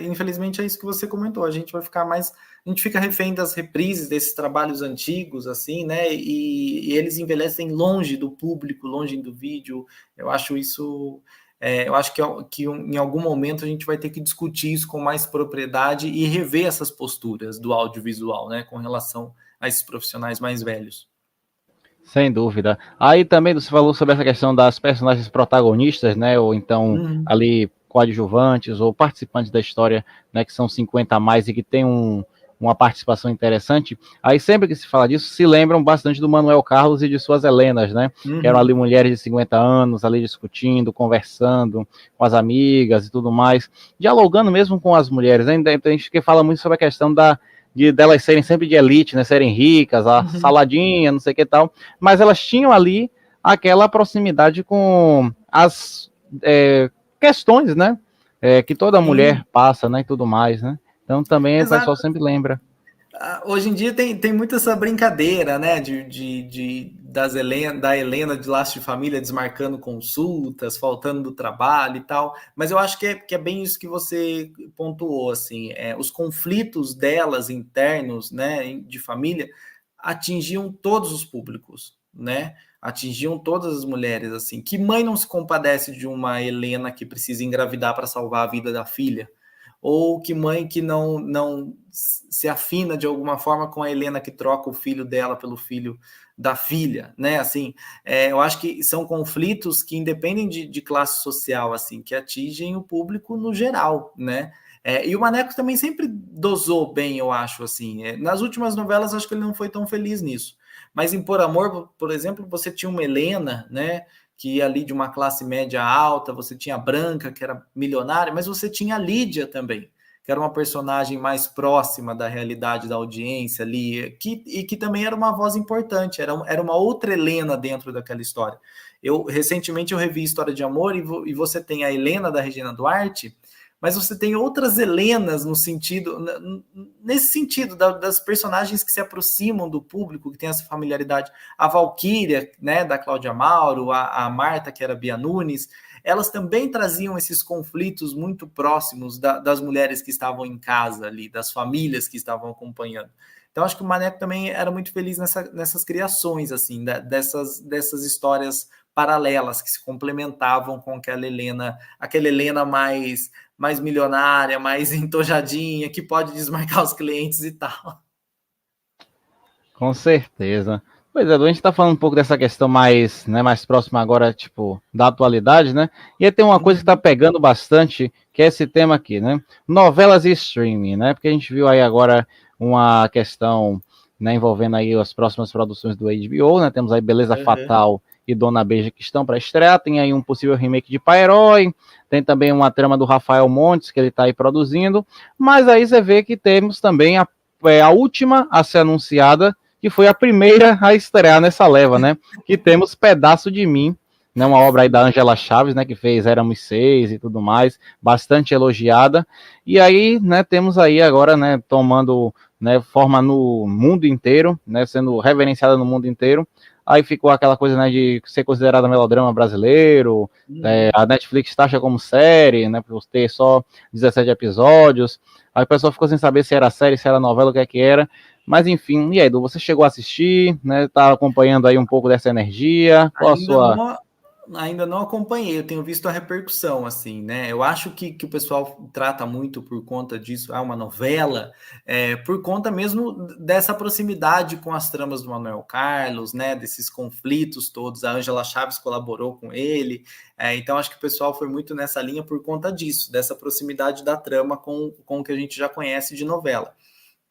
infelizmente é isso que você comentou. A gente vai ficar mais. A gente fica refém das reprises desses trabalhos antigos, assim, né? E eles envelhecem longe do público, longe do vídeo. Eu acho isso. Eu acho que em algum momento a gente vai ter que discutir isso com mais propriedade e rever essas posturas do audiovisual, né? Com relação a esses profissionais mais velhos. Sem dúvida. Aí também você falou sobre essa questão das personagens protagonistas, né? Ou então ali coadjuvantes ou participantes da história, né? Que são 50 a mais e que tem uma participação interessante. Aí sempre que se fala disso, se lembram bastante do Manuel Carlos e de suas Helenas, né? Que eram ali mulheres de 50 anos, ali discutindo, conversando com as amigas e tudo mais, dialogando mesmo com as mulheres. Ainda tem gente que fala muito sobre a questão delas serem sempre de elite, né, serem ricas, a saladinha, não sei o que tal, mas elas tinham ali aquela proximidade com as questões, né, que toda mulher passa, né, e tudo mais, né, então também o pessoal sempre lembra. Hoje em dia tem muito essa brincadeira, né, da Helena de Laço de Família desmarcando consultas, faltando do trabalho e tal, mas eu acho que é bem isso que você pontuou, assim, os conflitos delas internos, né, de família, atingiam todos os públicos, né? Atingiam todas as mulheres, assim. Que mãe não se compadece de uma Helena que precisa engravidar para salvar a vida da filha? Ou que mãe que não se afina de alguma forma com a Helena que troca o filho dela pelo filho da filha, né? Assim, eu acho que são conflitos que independem de classe social, assim, que atingem o público no geral, né? E o Maneco também sempre dosou bem, eu acho, assim. Nas últimas novelas, acho que ele não foi tão feliz nisso. Mas em Por Amor, por exemplo, você tinha uma Helena, né? Que ia ali de uma classe média alta, você tinha a Branca, que era milionária, mas você tinha a Lídia também, que era uma personagem mais próxima da realidade da audiência ali, e que também era uma voz importante, era uma outra Helena dentro daquela história. Recentemente eu revi História de Amor, e você tem a Helena da Regina Duarte, mas você tem outras Helenas nesse sentido, das personagens que se aproximam do público, que tem essa familiaridade. A Valquíria, né, da Cláudia Mauro, a Marta, que era Bia Nunes, elas também traziam esses conflitos muito próximos das mulheres que estavam em casa ali, das famílias que estavam acompanhando. Então, acho que o Maneco também era muito feliz nessas criações, assim, dessas histórias paralelas que se complementavam com aquela Helena mais milionária, mais entojadinha, que pode desmarcar os clientes e tal. Com certeza. Pois é, a gente está falando um pouco dessa questão mais, né, mais próxima agora, tipo, da atualidade, né? E aí tem uma coisa que está pegando bastante, que é esse tema aqui, né? Novelas e streaming, né? Porque a gente viu aí agora uma questão, né, envolvendo aí as próximas produções do HBO, né? Temos aí Beleza Fatal e Dona Beija que estão para estrear, tem aí um possível remake de Pai Herói, tem também uma trama do Rafael Montes que ele está aí produzindo, mas aí você vê que temos também a última a ser anunciada, que foi a primeira a estrear nessa leva, né? Que temos Pedaço de Mim, né? Uma obra aí da Angela Chaves, né? Que fez Éramos Seis e tudo mais, bastante elogiada. E aí, né? Temos aí agora, né? Tomando, né? Forma no mundo inteiro, né? Sendo reverenciada no mundo inteiro. Aí ficou aquela coisa, né? De ser considerada melodrama brasileiro. A Netflix taxa como série, né? Por ter só 17 episódios. Aí o pessoal ficou sem saber se era série, se era novela, o que é que era. Mas enfim, e aí, Edu, você chegou a assistir, né? Tá acompanhando aí um pouco dessa energia? Qual a sua... Ainda não acompanhei, eu tenho visto a repercussão, assim, né? Eu acho que o pessoal trata muito por conta disso, uma novela, por conta mesmo dessa proximidade com as tramas do Manuel Carlos, né? Desses conflitos todos, a Angela Chaves colaborou com ele, então acho que o pessoal foi muito nessa linha por conta disso, dessa proximidade da trama com o que a gente já conhece de novela.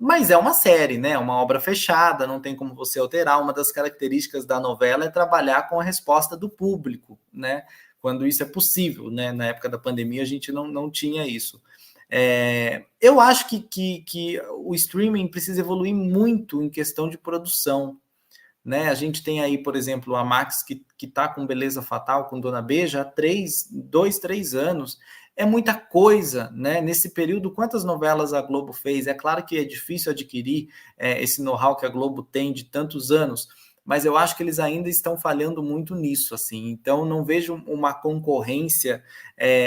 Mas é uma série, né? Uma obra fechada, não tem como você alterar. Uma das características da novela é trabalhar com a resposta do público, né? Quando isso é possível, né? Na época da pandemia a gente não tinha isso. Eu acho que o streaming precisa evoluir muito em questão de produção, né? A gente tem aí, por exemplo, a Max que está com Beleza Fatal, com Dona Beija, há 2, 3 anos. É muita coisa, né? Nesse período, quantas novelas a Globo fez? É claro que é difícil adquirir esse know-how que a Globo tem de tantos anos, mas eu acho que eles ainda estão falhando muito nisso, assim. Então, não vejo uma concorrência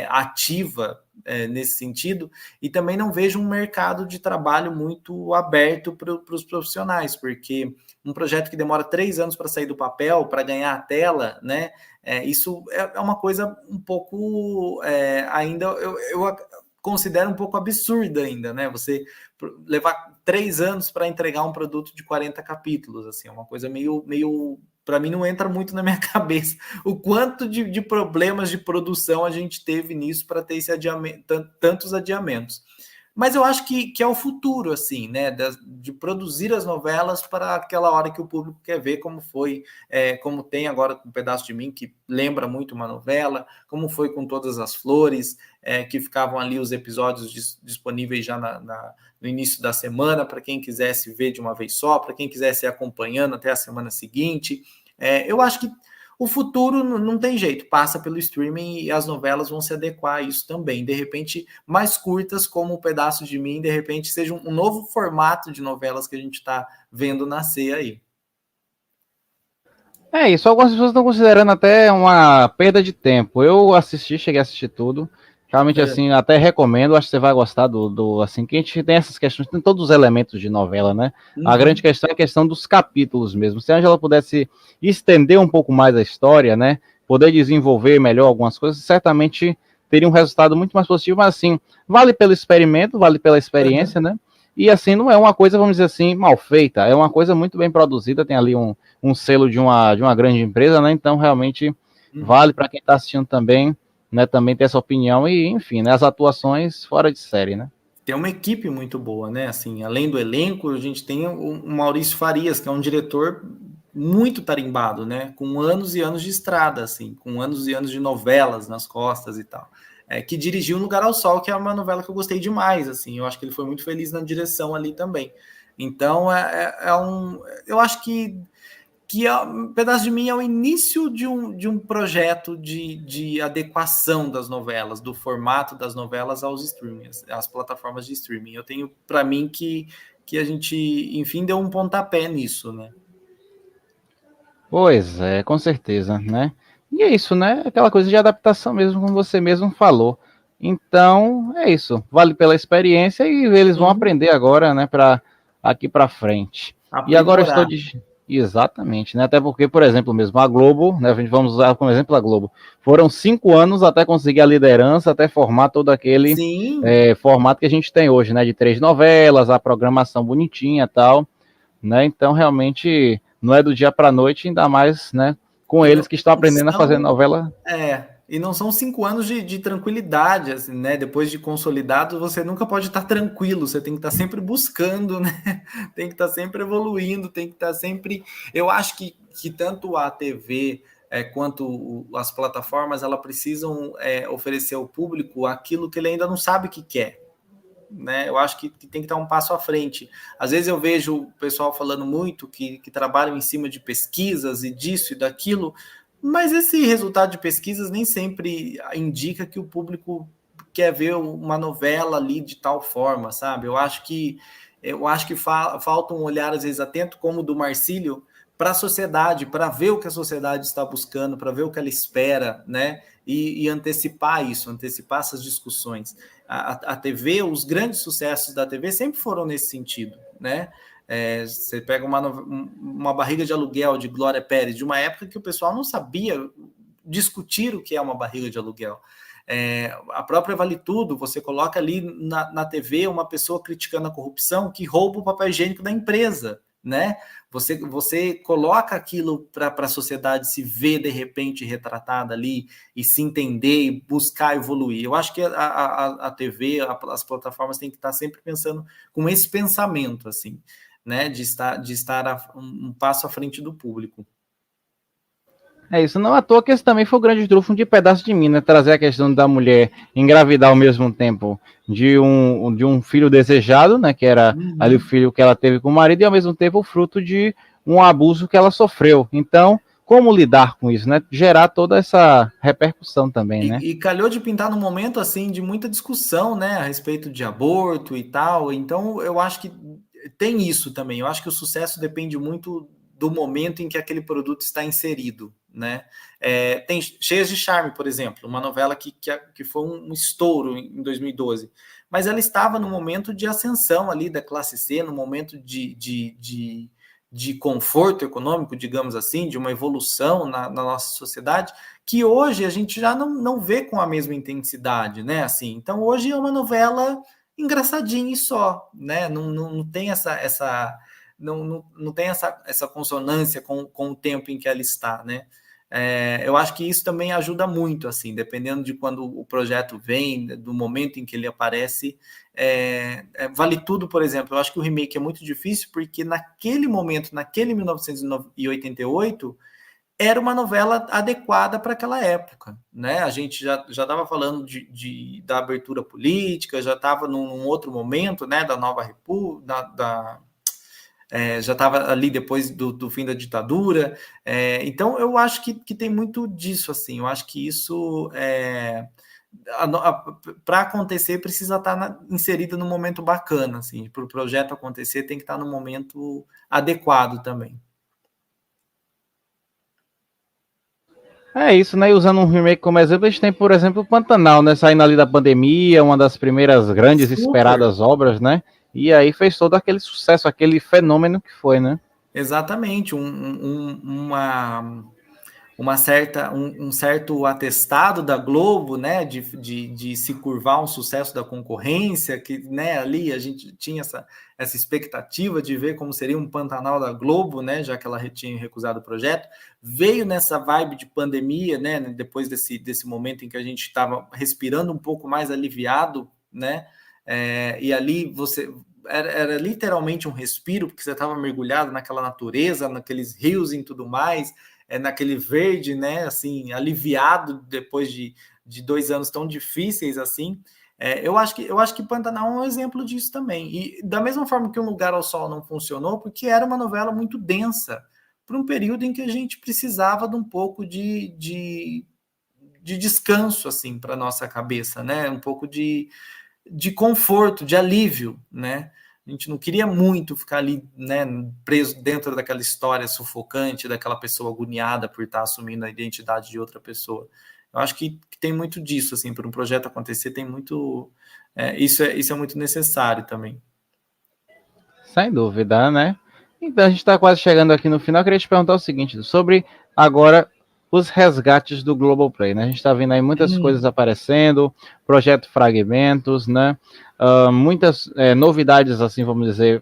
ativa nesse sentido, e também não vejo um mercado de trabalho muito aberto para os profissionais, porque um projeto que demora 3 anos para sair do papel, para ganhar a tela, né? Isso é uma coisa um pouco ainda, eu considero um pouco absurda ainda, né? Você levar 3 anos para entregar um produto de 40 capítulos, assim, é uma coisa meio para mim não entra muito na minha cabeça o quanto de problemas de produção a gente teve nisso para ter esse adiamento, tantos adiamentos. Mas eu acho que é o futuro, assim, né? De produzir as novelas para aquela hora que o público quer ver, como foi, como tem agora com Um Pedaço de Mim, que lembra muito uma novela, como foi com Todas as Flores, que ficavam ali os episódios disponíveis já no início da semana, para quem quisesse ver de uma vez só, para quem quisesse ir acompanhando até a semana seguinte. Eu acho que o futuro não tem jeito, passa pelo streaming e as novelas vão se adequar a isso também. De repente, mais curtas, como Um Pedaço de Mim, de repente seja um novo formato de novelas que a gente está vendo nascer aí. Isso algumas pessoas estão considerando até uma perda de tempo. Eu assisti, cheguei a assistir tudo. Realmente, É. assim, até recomendo, acho que você vai gostar assim, que a gente tem essas questões, tem todos os elementos de novela, né? A grande Uhum. questão é a questão dos capítulos mesmo. Se a Angela pudesse estender um pouco mais a história, né? Poder desenvolver melhor algumas coisas, certamente teria um resultado muito mais positivo, mas assim, vale pelo experimento, vale pela experiência, Uhum. né? E assim, não é uma coisa, vamos dizer assim, mal feita, é uma coisa muito bem produzida, tem ali um selo de uma grande empresa, né? Então, realmente, vale Uhum. para quem está assistindo também, né, também ter essa opinião e, enfim, né, as atuações fora de série, né? Tem uma equipe muito boa, né? Assim, além do elenco, a gente tem o Maurício Farias, que é um diretor muito tarimbado, né? Com anos e anos de estrada, assim, com anos e anos de novelas nas costas e tal. Que dirigiu Um Lugar ao Sol, que é uma novela que eu gostei demais, assim. Eu acho que ele foi muito feliz na direção ali também. Então, eu acho que um pedaço de mim é o início de um projeto de adequação das novelas, do formato das novelas aos streamings, às plataformas de streaming. Eu tenho para mim que a gente, enfim, deu um pontapé nisso, né? Pois é, com certeza, né? E é isso, né? Aquela coisa de adaptação mesmo, como você mesmo falou. Então, é isso. Vale pela experiência e eles vão Uhum. aprender agora, né, para aqui para frente. E agora eu estou Aprimorar. de exatamente, né? Até porque, por exemplo, mesmo a Globo, né? A gente vamos usar como exemplo a Globo. Foram 5 anos até conseguir a liderança, até formar todo aquele Sim, formato que a gente tem hoje, né? De 3 novelas, a programação bonitinha, e tal, né? Então, realmente, não é do dia para a noite, ainda mais, né? Com e eles não que estão aprendendo a fazer são novela. e não são 5 anos de tranquilidade, assim, né? Depois de consolidado, você nunca pode estar tranquilo, você tem que estar sempre buscando, né? Tem que estar sempre evoluindo, tem que estar sempre. Eu acho que tanto a TV quanto as plataformas, elas precisam oferecer ao público aquilo que ele ainda não sabe que quer. Né? Eu acho que tem que estar um passo à frente. Às vezes eu vejo o pessoal falando muito que trabalham em cima de pesquisas e disso e daquilo, mas esse resultado de pesquisas nem sempre indica que o público quer ver uma novela ali de tal forma, sabe? Eu acho que falta um olhar às vezes atento, como o do Marcílio, para a sociedade, para ver o que a sociedade está buscando, para ver o que ela espera, né? E antecipar isso, antecipar essas discussões. A TV, os grandes sucessos da TV sempre foram nesse sentido, né? Você pega uma barriga de aluguel de Glória Pérez, de uma época que o pessoal não sabia discutir o que é uma barriga de aluguel. A própria Vale Tudo, você coloca ali na TV uma pessoa criticando a corrupção que rouba o papel higiênico da empresa, né? Você coloca aquilo para a sociedade se ver de repente retratada ali e se entender e buscar evoluir. Eu acho que a TV, as plataformas têm que estar sempre pensando com esse pensamento, assim, né? De estar um passo à frente do público. É isso, não à toa que esse também foi o grande trunfo de Pedaço de Mim, né? Trazer a questão da mulher engravidar ao mesmo tempo de um filho desejado, né? Que era ali o Uhum. filho que ela teve com o marido, e ao mesmo tempo o fruto de um abuso que ela sofreu. Então, como lidar com isso, né? Gerar toda essa repercussão também, né? E calhou de pintar num momento assim de muita discussão, né, a respeito de aborto e tal. Então, eu acho que tem isso também. Eu acho que o sucesso depende muito do momento em que aquele produto está inserido, né? Tem Cheias de Charme, por exemplo, uma novela que foi um estouro em 2012, mas ela estava no momento de ascensão ali da classe C, no momento de conforto econômico, digamos assim, de uma evolução na nossa sociedade, que hoje a gente já não vê com a mesma intensidade, né? Assim, então hoje é uma novela engraçadinha e só, né? Não tem não tem essa consonância com o tempo em que ela está, né? Eu acho que isso também ajuda muito, assim, dependendo de quando o projeto vem, do momento em que ele aparece. Vale Tudo, por exemplo, eu acho que o remake é muito difícil porque naquele momento, naquele 1988, era uma novela adequada para aquela época, né? A gente já estava falando da abertura política, já estava num outro momento, né? Da nova república, já estava ali depois do fim da ditadura. Então, eu acho que tem muito disso, assim. Eu acho que isso para acontecer precisa estar inserida num momento bacana, assim. Para o projeto acontecer tem que estar no momento adequado também. É isso, né? E usando um remake como exemplo, a gente tem, por exemplo, o Pantanal, né? Saindo ali da pandemia, uma das primeiras grandes e Super. esperadas obras, né? E aí fez todo aquele sucesso, aquele fenômeno que foi, né? Exatamente, um certo atestado da Globo, né, de se curvar um sucesso da concorrência, que, né, ali a gente tinha essa expectativa de ver como seria um Pantanal da Globo, né, já que ela tinha recusado o projeto, veio nessa vibe de pandemia, né, depois desse momento em que a gente estava respirando um pouco mais aliviado, né, e ali era literalmente um respiro, porque você estava mergulhado naquela natureza, naqueles rios e tudo mais, naquele verde, né? Assim, aliviado depois de 2 anos tão difíceis assim. Eu acho que Pantanal é um exemplo disso também. E da mesma forma que Um Lugar ao Sol não funcionou, porque era uma novela muito densa, para um período em que a gente precisava de um pouco de descanso assim para nossa cabeça, né? Um pouco de conforto, de alívio, né? A gente não queria muito ficar ali, né, preso dentro daquela história sufocante, daquela pessoa agoniada por estar assumindo a identidade de outra pessoa. Eu acho que tem muito disso, assim, para um projeto acontecer, tem muito. Isso é muito necessário também. Sem dúvida, né? Então a gente está quase chegando aqui no final. Eu queria te perguntar o seguinte, sobre agora os resgates do Globoplay, né? A gente está vendo aí muitas coisas aparecendo, projeto Fragmentos, né? Muitas novidades, assim, vamos dizer,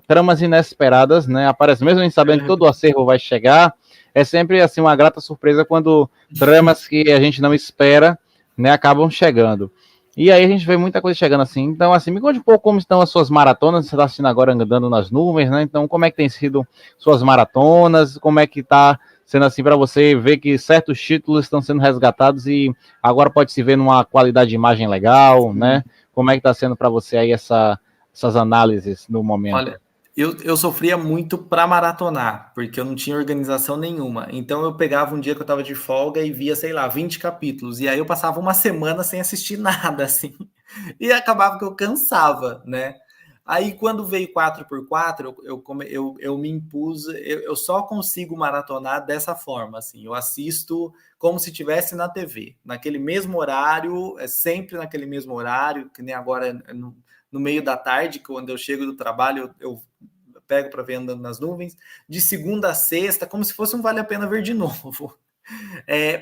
tramas inesperadas, né? Aparece mesmo em sabendo que todo o acervo vai chegar. É sempre assim uma grata surpresa quando tramas que a gente não espera, né, acabam chegando. E aí a gente vê muita coisa chegando assim. Então, assim, me conte um pouco como estão as suas maratonas. Você está assistindo agora andando nas nuvens, né? Então, como é que tem sido suas maratonas? Como é que está sendo assim para você ver que certos títulos estão sendo resgatados e agora pode se ver numa qualidade de imagem legal, né? Como é que está sendo para você aí essas análises no momento? Olha, eu sofria muito para maratonar, porque eu não tinha organização nenhuma. Então eu pegava um dia que eu estava de folga e via, sei lá, 20 capítulos. E aí eu passava uma semana sem assistir nada, assim. E acabava que eu cansava, né? Aí quando veio 4x4, eu me impus, eu só consigo maratonar dessa forma, assim. Eu assisto como se tivesse na TV, naquele mesmo horário, sempre naquele mesmo horário, que nem agora no meio da tarde, quando eu chego do trabalho, eu pego para ver Andando nas Nuvens, de segunda a sexta, como se fosse um Vale a Pena Ver de novo.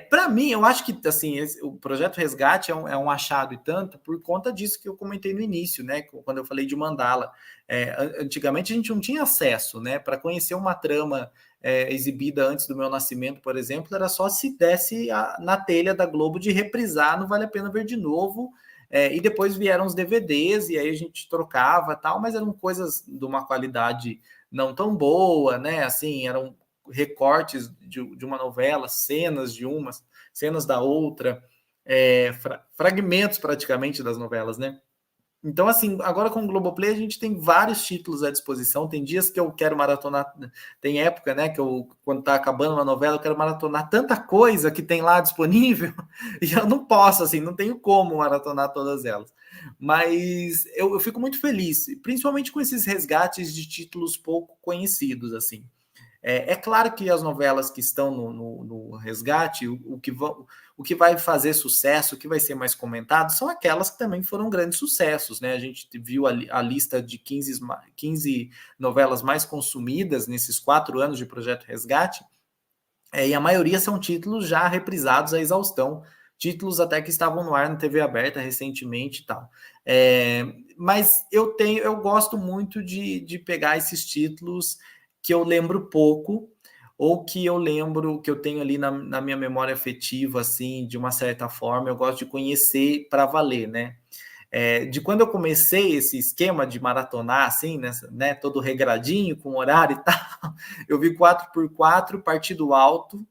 Para mim, eu acho que assim, o projeto Resgate é um achado e tanto por conta disso que eu comentei no início, né? Quando eu falei de Mandala. Antigamente a gente não tinha acesso, né? Para conhecer uma trama exibida antes do meu nascimento, por exemplo, era só se desse na telha da Globo de reprisar no Vale a Pena Ver de novo. E depois vieram os DVDs e aí a gente trocava tal, mas eram coisas de uma qualidade não tão boa, né? Assim, eram recortes de uma novela, cenas de uma, cenas da outra, fragmentos praticamente das novelas, né? Então, assim, agora com o Globoplay a gente tem vários títulos à disposição. Tem dias que eu quero maratonar, tem época, né, que eu, quando tá acabando uma novela, eu quero maratonar tanta coisa que tem lá disponível, e eu não posso, assim, não tenho como maratonar todas elas. Mas eu fico muito feliz, principalmente com esses resgates de títulos pouco conhecidos, assim. É claro que as novelas que estão no resgate, o que vai fazer sucesso, o que vai ser mais comentado, são aquelas que também foram grandes sucessos, né? A gente viu a lista de 15 novelas mais consumidas nesses 4 anos de Projeto Resgate, e a maioria são títulos já reprisados à exaustão, títulos até que estavam no ar na TV aberta recentemente e tal. Mas eu gosto muito de pegar esses títulos que eu lembro pouco, ou que eu lembro, que eu tenho ali na minha memória afetiva, assim, de uma certa forma, eu gosto de conhecer para valer, né? De quando eu comecei esse esquema de maratonar, assim, né, todo regradinho, com horário e tal, eu vi 4x4, Partido Alto,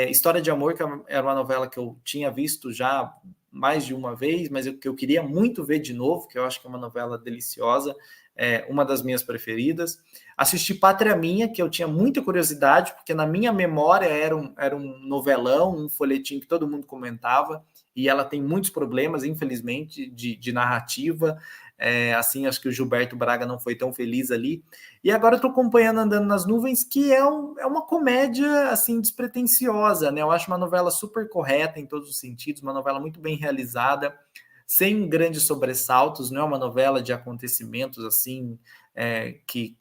História de Amor, que era uma novela que eu tinha visto já mais de uma vez, mas que eu queria muito ver de novo, que eu acho que é uma novela deliciosa, uma das minhas preferidas. Assisti Pátria Minha, que eu tinha muita curiosidade, porque na minha memória era um novelão, um folhetim que todo mundo comentava, e ela tem muitos problemas, infelizmente, de narrativa. Assim, acho que o Gilberto Braga não foi tão feliz ali. E agora eu estou acompanhando Andando nas Nuvens, que é uma comédia, assim, despretensiosa, né? Eu acho uma novela super correta em todos os sentidos, uma novela muito bem realizada, sem grandes sobressaltos, não é uma novela de acontecimentos, assim, que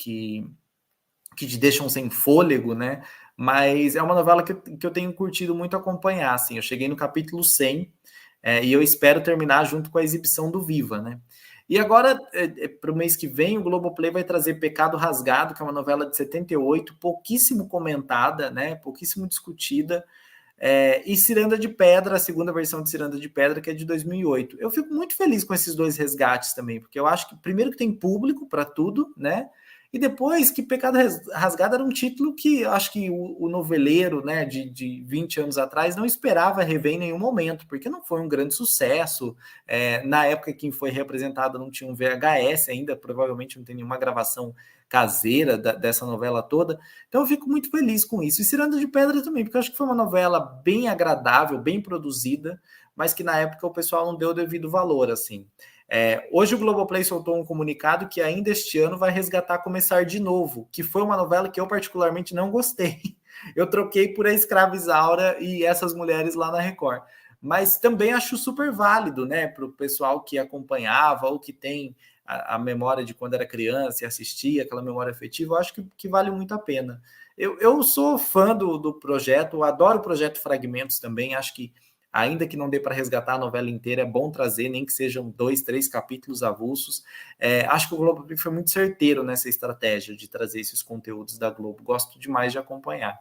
te deixam sem fôlego, né? Mas é uma novela que eu tenho curtido muito acompanhar, assim. Eu cheguei no capítulo 100, e eu espero terminar junto com a exibição do Viva, né? E agora, para o mês que vem, o Globoplay vai trazer Pecado Rasgado, que é uma novela de 78, pouquíssimo comentada, né? Pouquíssimo discutida. E Ciranda de Pedra, a segunda versão de Ciranda de Pedra, que é de 2008. Eu fico muito feliz com esses dois resgates também, porque eu acho que, primeiro, que tem público para tudo, né? E depois que Pecado Rasgado era um título que eu acho que o noveleiro, né, de 20 anos atrás não esperava rever em nenhum momento, porque não foi um grande sucesso. Na época que foi representado não tinha um VHS ainda, provavelmente não tem nenhuma gravação caseira dessa novela toda. Então eu fico muito feliz com isso. E Ciranda de Pedra também, porque eu acho que foi uma novela bem agradável, bem produzida, mas que na época o pessoal não deu o devido valor, assim. Hoje o Globoplay soltou um comunicado que ainda este ano vai resgatar Começar de Novo, que foi uma novela que eu particularmente não gostei. Eu troquei por A Escrava Isaura e Essas Mulheres lá na Record. Mas também acho super válido, né, para o pessoal que acompanhava ou que tem a memória de quando era criança e assistia, aquela memória afetiva, eu acho que vale muito a pena. Eu sou fã do projeto, adoro o projeto Fragmentos também, acho que ainda que não dê para resgatar a novela inteira, é bom trazer, nem que sejam 2, 3 capítulos avulsos. Acho que o Globo foi muito certeiro nessa estratégia de trazer esses conteúdos da Globo. Gosto demais de acompanhar.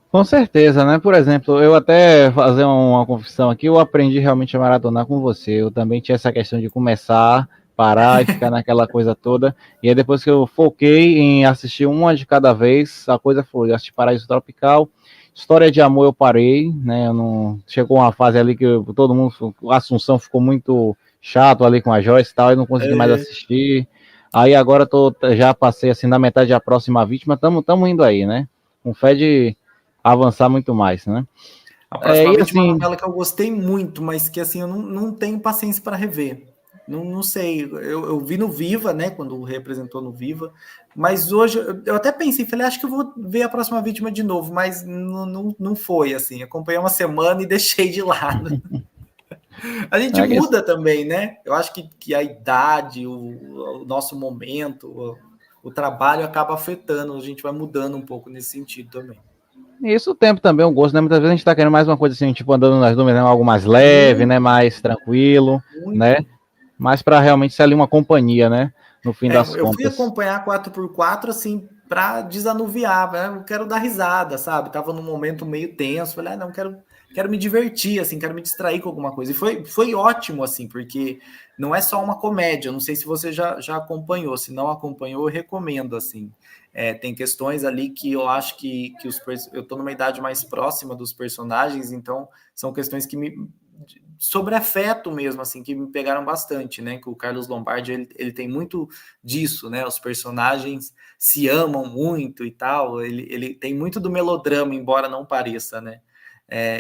Com certeza, né? Por exemplo, eu até fazer uma confissão aqui, eu aprendi realmente a maratonar com você. Eu também tinha essa questão de começar, parar e ficar naquela coisa toda. E aí depois que eu foquei em assistir uma de cada vez, a coisa foi, eu assisti Paraíso Tropical, História de Amor eu parei, né? Eu não chegou uma fase ali que todo mundo, a Assunção ficou muito chato ali com a Joyce e tal, eu não consegui mais assistir. Aí agora já passei assim na metade da Próxima Vítima, tamo indo aí, né? Com fé de avançar muito mais, né? A Próxima Vítima é uma assim, novela que eu gostei muito, mas que assim, eu não tenho paciência para rever. Não sei, eu vi no Viva, né, quando representou no Viva, mas hoje eu até pensei, falei, acho que eu vou ver A Próxima Vítima de novo, mas não foi assim, acompanhei uma semana e deixei de lado. A gente muda também, né? Eu acho que a idade, o nosso momento, o trabalho acaba afetando, a gente vai mudando um pouco nesse sentido também. Isso o tempo também, o gosto, né? Muitas vezes a gente tá querendo mais uma coisa assim, tipo andando nas nuvens, né? Algo mais leve, né? Mais tranquilo, né? Muito. Mas para realmente ser ali uma companhia, né? No fim das Eu fui contas. acompanhar 4x4 assim para desanuviar, né? Eu quero dar risada, sabe? Tava num momento meio tenso, falei, não, quero me divertir, assim, quero me distrair com alguma coisa. E foi ótimo, assim, porque não é só uma comédia. Eu não sei se você já acompanhou, se não acompanhou, eu recomendo, assim. Tem questões ali que eu acho que eu tô numa idade mais próxima dos personagens, então são questões que sobre afeto mesmo, assim, que me pegaram bastante, né? Que o Carlos Lombardi ele tem muito disso, né? Os personagens se amam muito e tal. Ele tem muito do melodrama, embora não pareça, né?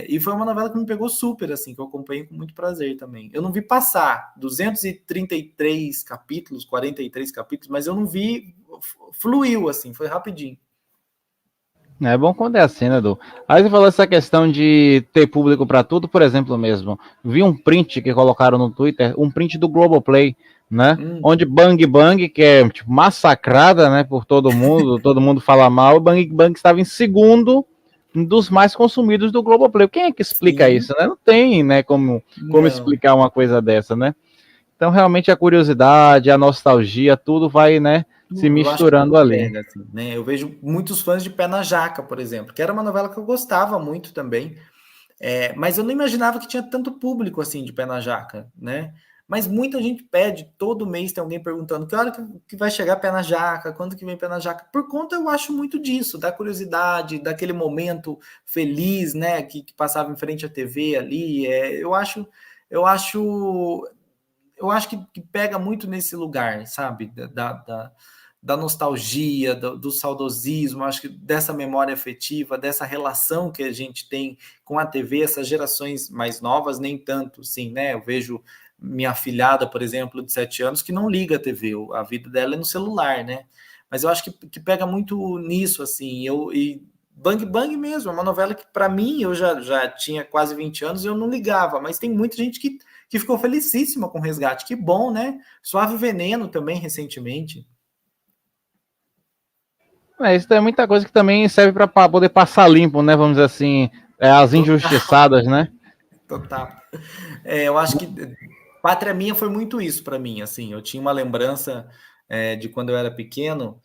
E foi uma novela que me pegou super, assim, que eu acompanhei com muito prazer também. Eu não vi passar 233 capítulos, 43 capítulos, mas eu não vi, fluiu, assim, foi rapidinho. É bom quando é assim, né, Edu? Aí você falou essa questão de ter público para tudo, por exemplo, mesmo. Vi um print que colocaram no Twitter, um print do Globoplay, né? Onde Bang Bang, que é tipo, massacrada, né, por todo mundo fala mal, Bang Bang estava em segundo dos mais consumidos do Globoplay. Quem é que explica Sim. isso, né? Não tem, né, como explicar uma coisa dessa, né? Então, realmente, a curiosidade, a nostalgia, tudo vai, né, se Eu acho que misturando tudo ali. pega, assim, né? Eu vejo muitos fãs de Pé na Jaca, por exemplo, que era uma novela que eu gostava muito também, mas eu não imaginava que tinha tanto público assim de Pé na Jaca, né? Mas muita gente pede, todo mês tem alguém perguntando que hora que vai chegar Pé na Jaca, quando que vem Pé na Jaca? Por conta, eu acho muito disso, da curiosidade, daquele momento feliz, né? Que passava em frente à TV ali. Eu acho, eu acho que pega muito nesse lugar, sabe? da nostalgia, do saudosismo, acho que dessa memória afetiva, dessa relação que a gente tem com a TV, essas gerações mais novas, nem tanto, sim, né? Eu vejo minha afilhada, por exemplo, de 7 anos, que não liga a TV, a vida dela é no celular, né? Mas eu acho que pega muito nisso, assim, e Bang Bang mesmo, é uma novela que, para mim, eu já tinha quase 20 anos e eu não ligava, mas tem muita gente que ficou felicíssima com o resgate, que bom, né? Suave Veneno também, recentemente. Isso tem muita coisa que também serve para poder passar limpo, né? Vamos dizer assim, as injustiçadas, né? Total. Eu acho que Pátria Minha foi muito isso para mim, assim, eu tinha uma lembrança de quando eu era pequeno,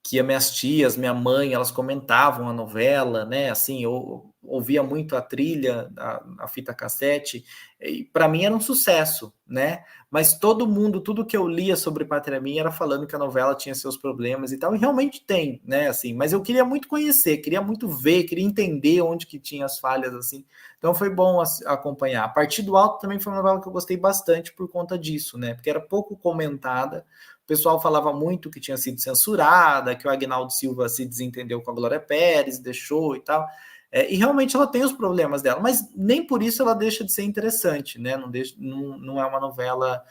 que as minhas tias, minha mãe, elas comentavam a novela, né? Assim, eu ouvia muito a trilha, a fita cassete, e para mim era um sucesso, né? Mas todo mundo, tudo que eu lia sobre Pátria Minha era falando que a novela tinha seus problemas e tal, e realmente tem, né? Assim, mas eu queria muito conhecer, queria muito ver, queria entender onde que tinha as falhas, assim. Então foi bom acompanhar. A Partir do Alto também foi uma novela que eu gostei bastante por conta disso, né? Porque era pouco comentada. O pessoal falava muito que tinha sido censurada, que o Agnaldo Silva se desentendeu com a Glória Pérez, deixou e tal. E realmente ela tem os problemas dela, mas nem por isso ela deixa de ser interessante, né? Não é uma novela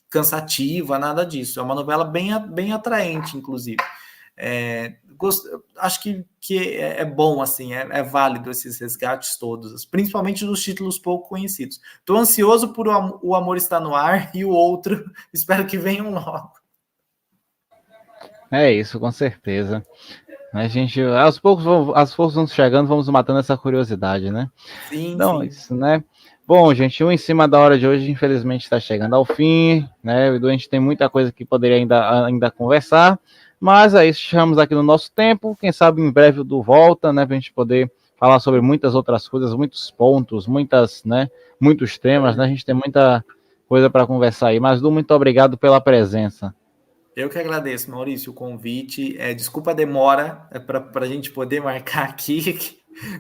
cansativa, nada disso. É uma novela bem atraente, inclusive. Acho que é bom, assim, é válido esses resgates todos, principalmente dos títulos pouco conhecidos. Estou ansioso por O Amor Está no Ar e o outro, espero que venham logo. É isso, com certeza. A gente, aos poucos vão chegando, vamos matando essa curiosidade, né? Sim, Então, sim. isso, né? Bom, gente, o Em Cima da Hora de hoje, infelizmente, está chegando ao fim, né? A gente tem muita coisa que poderia ainda conversar, mas é isso, chegamos aqui no nosso tempo. Quem sabe em breve o Du volta, né? Para a gente poder falar sobre muitas outras coisas, muitos pontos, muitos temas, né? A gente tem muita coisa para conversar aí. Mas, Du, muito obrigado pela presença. Eu que agradeço, Maurício, o convite. Desculpa a demora para a gente poder marcar aqui,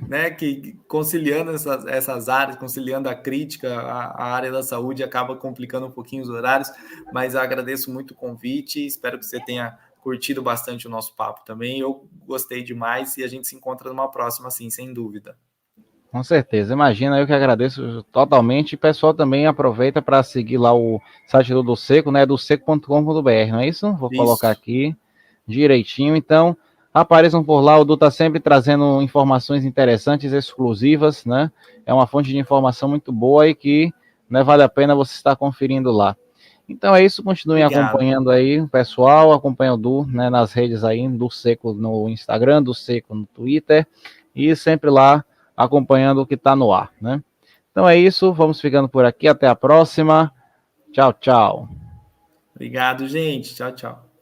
né? Que conciliando essas áreas, conciliando a crítica, a área da saúde acaba complicando um pouquinho os horários, mas eu agradeço muito o convite. Espero que você tenha curtido bastante o nosso papo também. Eu gostei demais e a gente se encontra numa próxima, sim, sem dúvida. Com certeza, imagina, eu que agradeço totalmente. E pessoal também aproveita para seguir lá o site do Seco, né? Do seco.com.br, não é isso? Vou colocar Isso. aqui direitinho. Então, apareçam por lá. O Du está sempre trazendo informações interessantes, exclusivas, né? É uma fonte de informação muito boa e que, né, vale a pena você estar conferindo lá. Então é isso, continuem Obrigado. acompanhando aí o pessoal, acompanhem o Du, né, nas redes aí, do Seco no Instagram, do Seco no Twitter, e sempre lá acompanhando o que está no ar, né? Então é isso, vamos ficando por aqui, até a próxima. Tchau, tchau. Obrigado, gente. Tchau, tchau.